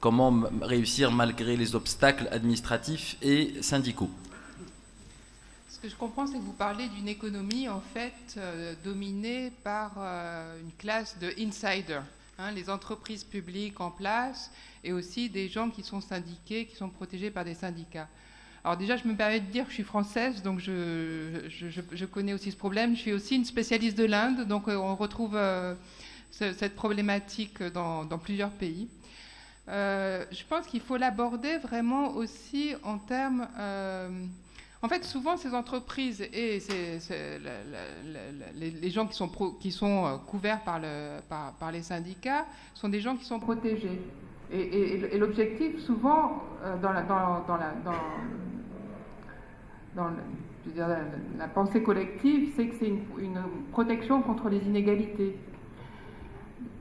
Comment réussir malgré les obstacles administratifs et syndicaux? Ce que je comprends, c'est que vous parlez d'une économie en fait dominée par une classe de insiders, hein, les entreprises publiques en place et aussi des gens qui sont syndiqués, qui sont protégés par des syndicats. Alors déjà, je me permets de dire que je suis française, donc je connais aussi ce problème. Je suis aussi une spécialiste de l'Inde, donc on retrouve cette problématique dans plusieurs pays. Je pense qu'il faut l'aborder vraiment aussi en termes... en fait, souvent, ces entreprises et les gens qui sont couverts par les syndicats sont des gens qui sont protégés. Et l'objectif, souvent, dans la pensée collective, c'est que c'est une protection contre les inégalités.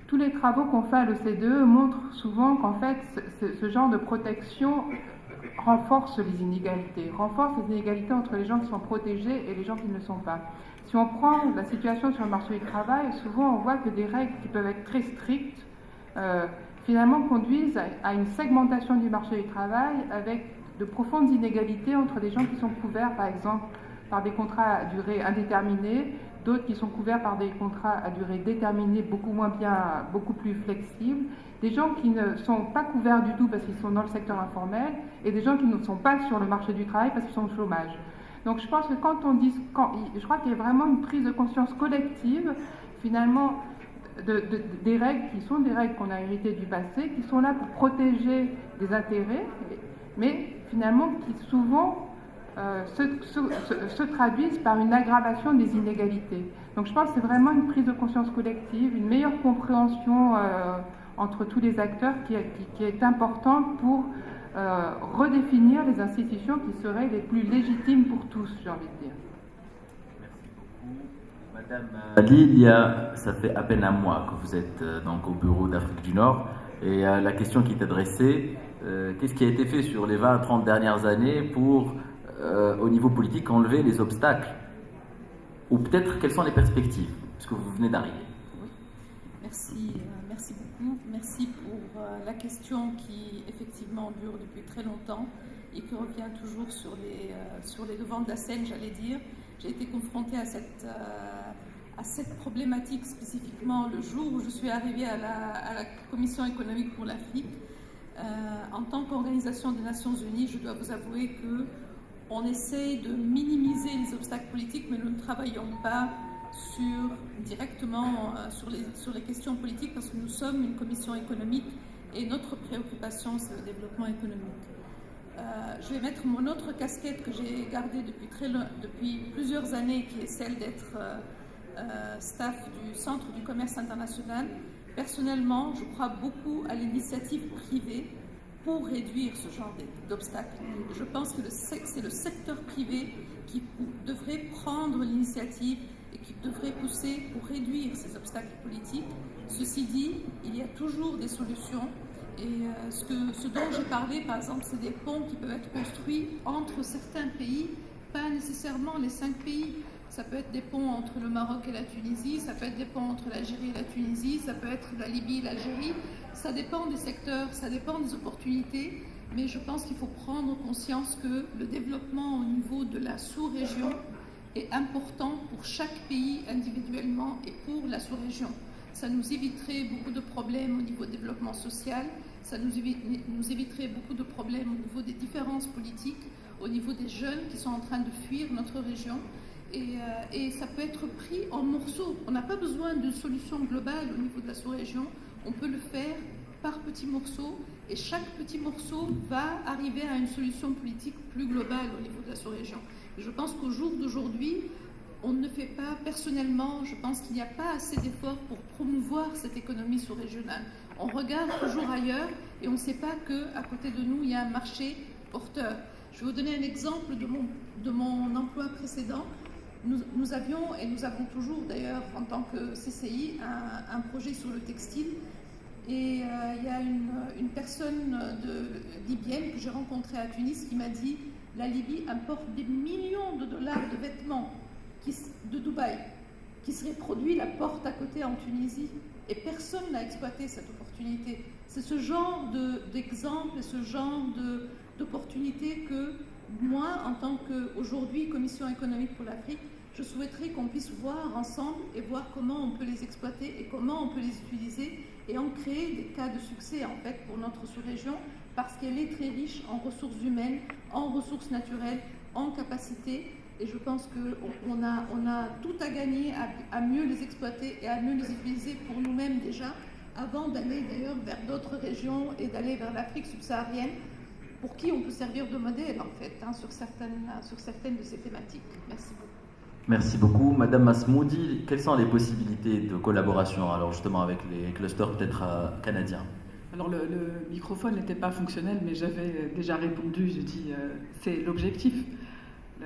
Tous les travaux qu'on fait à l'OCDE montrent souvent qu'en fait, ce genre de protection renforce les inégalités entre les gens qui sont protégés et les gens qui ne le sont pas. Si on prend la situation sur le marché du travail, souvent on voit que des règles qui peuvent être très strictes finalement conduisent à une segmentation du marché du travail avec de profondes inégalités entre des gens qui sont couverts par exemple par des contrats à durée indéterminée, d'autres qui sont couverts par des contrats à durée déterminée beaucoup plus flexibles, des gens qui ne sont pas couverts du tout parce qu'ils sont dans le secteur informel et des gens qui ne sont pas sur le marché du travail parce qu'ils sont au chômage. Donc je pense que je crois qu'il y a vraiment une prise de conscience collective finalement des règles qui sont des règles qu'on a héritées du passé, qui sont là pour protéger des intérêts, mais finalement qui souvent se traduisent par une aggravation des inégalités. Donc je pense que c'est vraiment une prise de conscience collective, une meilleure compréhension entre tous les acteurs qui est importante pour redéfinir les institutions qui seraient les plus légitimes pour tous, j'ai envie de dire. Madame Ali, ça fait à peine un mois que vous êtes donc au bureau d'Afrique du Nord et la question qui est adressée, qu'est-ce qui a été fait sur les 20-30 dernières années pour au niveau politique, enlever les obstacles? Ou peut-être, quelles sont les perspectives? Parce que vous venez d'arriver. Oui. Merci beaucoup. Merci pour la question qui, effectivement, dure depuis très longtemps et qui revient toujours sur les devants de la scène, j'allais dire. J'ai été confrontée à cette problématique spécifiquement le jour où je suis arrivée à la Commission économique pour l'Afrique. En tant qu'organisation des Nations Unies, je dois vous avouer que on essaye de minimiser les obstacles politiques, mais nous ne travaillons pas directement sur les questions politiques parce que nous sommes une commission économique et notre préoccupation, c'est le développement économique. Je vais mettre mon autre casquette que j'ai gardée depuis plusieurs années, qui est celle d'être staff du Centre du commerce international. Personnellement, je crois beaucoup à l'initiative privée pour réduire ce genre d'obstacles. Je pense que c'est le secteur privé qui devrait prendre l'initiative et qui devrait pousser pour réduire ces obstacles politiques. Ceci dit, il y a toujours des solutions. Et ce dont j'ai parlé, par exemple, c'est des ponts qui peuvent être construits entre certains pays, pas nécessairement les 5 pays. Ça peut être des ponts entre le Maroc et la Tunisie, ça peut être des ponts entre l'Algérie et la Tunisie, ça peut être la Libye et l'Algérie. Ça dépend des secteurs, ça dépend des opportunités, mais je pense qu'il faut prendre conscience que le développement au niveau de la sous-région est important pour chaque pays individuellement et pour la sous-région. Ça nous éviterait beaucoup de problèmes au niveau développement social, ça nous éviterait beaucoup de problèmes au niveau des différences politiques, au niveau des jeunes qui sont en train de fuir notre région. Et ça peut être pris en morceaux. On n'a pas besoin d'une solution globale au niveau de la sous-région. On peut le faire par petits morceaux Et chaque petit morceau va arriver à une solution politique plus globale au niveau de la sous-région. Et je pense qu'au jour d'aujourd'hui, on ne fait pas, personnellement, je pense qu'il n'y a pas assez d'efforts pour promouvoir cette économie sous-régionale. On regarde toujours ailleurs et on ne sait pas qu'à côté de nous, il y a un marché porteur. Je vais vous donner un exemple de mon emploi précédent. Nous avions, et nous avons toujours d'ailleurs en tant que CCI, un projet sur le textile. Et il y a une personne libyenne que j'ai rencontrée à Tunis qui m'a dit « La Libye importe des millions de dollars de vêtements de Dubaï, qui seraient produits la porte à côté en Tunisie. Et personne n'a exploité cette opportunité. » C'est ce genre d'exemple et ce genre d'opportunité que moi, en tant qu'aujourd'hui Commission économique pour l'Afrique, je souhaiterais qu'on puisse voir ensemble et voir comment on peut les exploiter et comment on peut les utiliser et en créer des cas de succès en fait pour notre sous-région parce qu'elle est très riche en ressources humaines, en ressources naturelles, en capacités et je pense qu'on a tout à gagner à mieux les exploiter et à mieux les utiliser pour nous-mêmes déjà avant d'aller d'ailleurs vers d'autres régions et d'aller vers l'Afrique subsaharienne pour qui on peut servir de modèle en fait sur certaines de ces thématiques. Merci beaucoup. Merci beaucoup. Madame Masmoudi, quelles sont les possibilités de collaboration alors justement avec les clusters peut-être canadiens? Alors le microphone n'était pas fonctionnel, mais j'avais déjà répondu, je dis c'est l'objectif.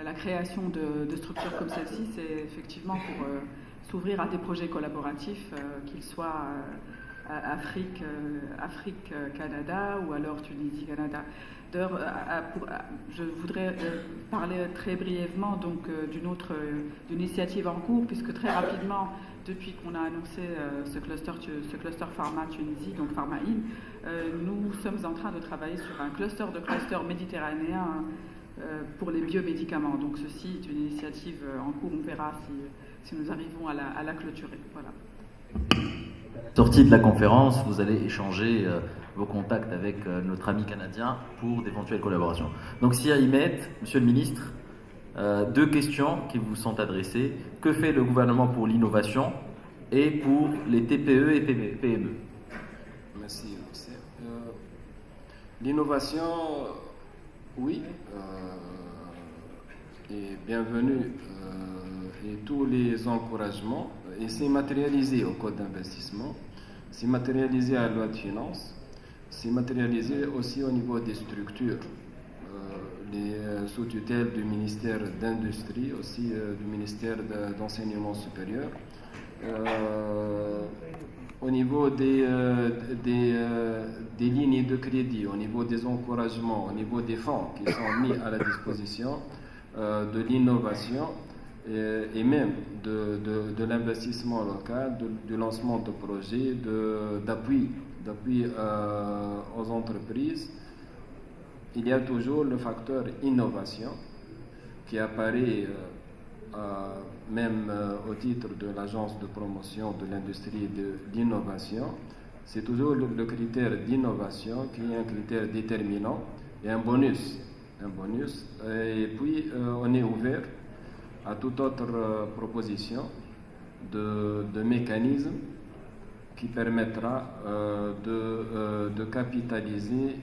La création de structures comme celle-ci, c'est effectivement pour s'ouvrir à des projets collaboratifs, qu'ils soient Afrique-Canada ou alors Tunisie-Canada. D'ailleurs, je voudrais parler très brièvement donc d'une initiative en cours, puisque très rapidement, depuis qu'on a annoncé ce cluster Pharma Tunisie, donc PharmaIn, nous sommes en train de travailler sur un cluster méditerranéen pour les biomédicaments. Donc ceci est une initiative en cours, on verra si nous arrivons à la clôturer. Voilà. Sortie de la conférence, vous allez échanger vos contacts avec notre ami canadien pour d'éventuelles collaborations. Donc si à y mettre, Monsieur le Ministre, deux questions qui vous sont adressées. Que fait le gouvernement pour l'innovation et pour les TPE et PME? Merci. L'innovation, oui, et bienvenue, et tous les encouragements, et c'est matérialisé au code d'investissement, c'est matérialisé à la loi de finances, c'est matérialisé aussi au niveau des structures, les sous-tutelles du ministère d'Industrie, aussi du ministère d'Enseignement supérieur, au niveau des lignes de crédit, au niveau des encouragements, au niveau des fonds qui sont mis à la disposition de l'innovation et même de l'investissement local, du lancement de projets, d'appui aux entreprises. Il y a toujours le facteur innovation qui apparaît même au titre de l'agence de promotion de l'industrie et de l'innovation. C'est toujours le critère d'innovation qui est un critère déterminant et un bonus. Et puis on est ouvert à toute autre proposition de mécanisme qui permettra de capitaliser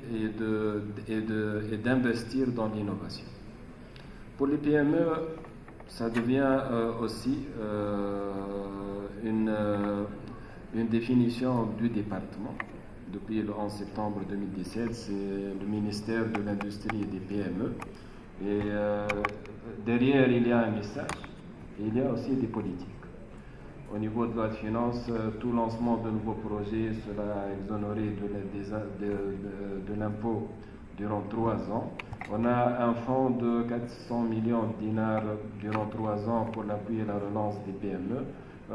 et d'investir dans l'innovation. Pour les PME, ça devient aussi une définition du département. Depuis le 11 septembre 2017, c'est le ministère de l'Industrie et des PME. Et derrière, il y a un message et il y a aussi des politiques. Au niveau de la finance, tout lancement de nouveaux projets sera exonéré de l'impôt durant 3 ans. On a un fonds de 400 millions de dinars durant 3 ans pour l'appui et la relance des PME.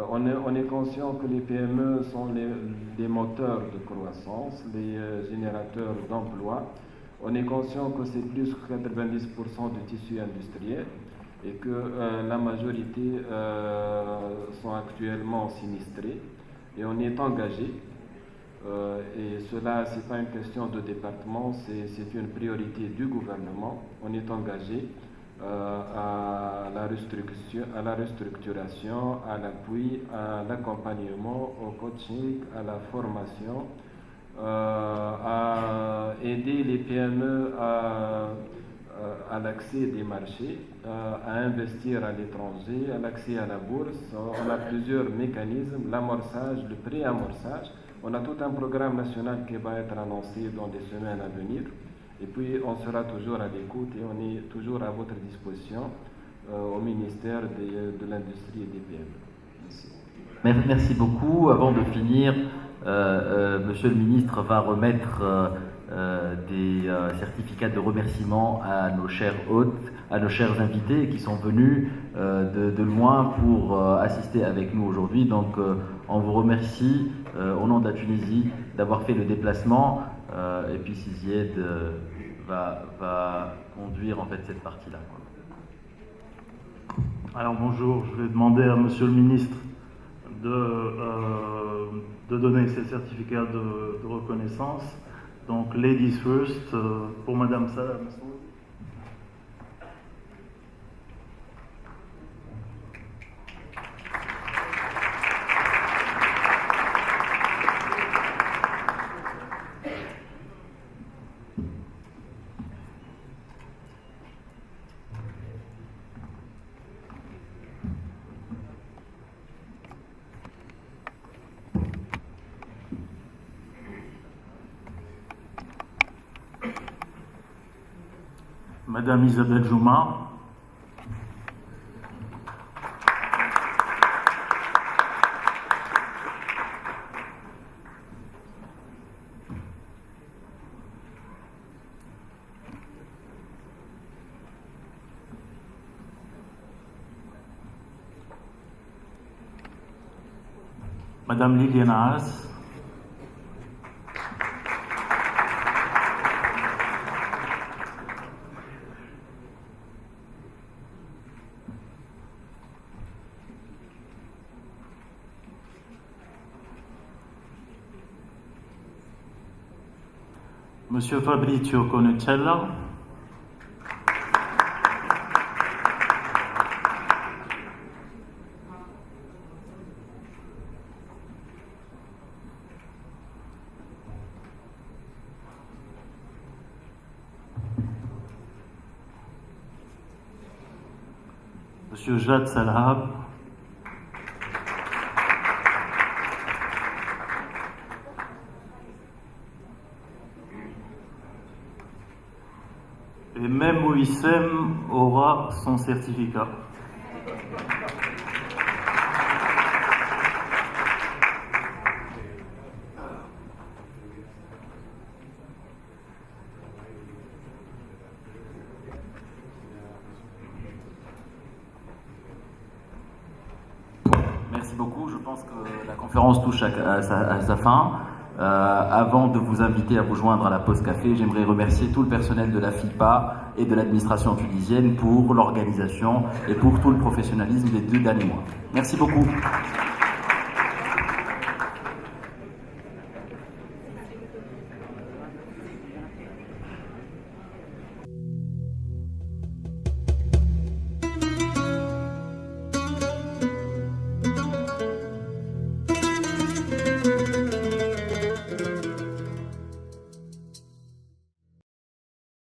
On est conscient que les PME sont les moteurs de croissance, les générateurs d'emplois. On est conscient que c'est plus que 90% du tissu industriel et que la majorité sont actuellement sinistrés. Et on est engagé. Et cela, ce n'est pas une question de département, c'est une priorité du gouvernement. On est engagé à la restructuration, à l'appui, à l'accompagnement, au coaching, à la formation à aider les PME à l'accès des marchés, à investir à l'étranger, à l'accès à la bourse. On a plusieurs mécanismes, l'amorçage, le pré-amorçage. On a tout un programme national qui va être annoncé dans les semaines à venir. Et puis, on sera toujours à l'écoute et on est toujours à votre disposition au ministère de l'Industrie et des PME. Merci beaucoup. Avant de finir, Monsieur le ministre va remettre des certificats de remerciement à nos chers hôtes, à nos chers invités qui sont venus de loin pour assister avec nous aujourd'hui. Donc, on vous remercie au nom de la Tunisie d'avoir fait le déplacement. Et puis, Sizied va conduire en fait cette partie-là. Alors bonjour, je vais demander à Monsieur le ministre de donner ces certificats de reconnaissance. Donc, ladies first, pour Madame Salah. Madame Isabelle Jouma. Madame Liliana Haas. Monsieur Fabrizio Conicella. Monsieur Jad Salhab. Et même OISEM aura son certificat. Merci beaucoup. Je pense que la conférence touche à sa fin. Avant de vous inviter à vous joindre à la pause café, j'aimerais remercier tout le personnel de la FIPA et de l'administration tunisienne pour l'organisation et pour tout le professionnalisme des 2 derniers mois. Merci beaucoup.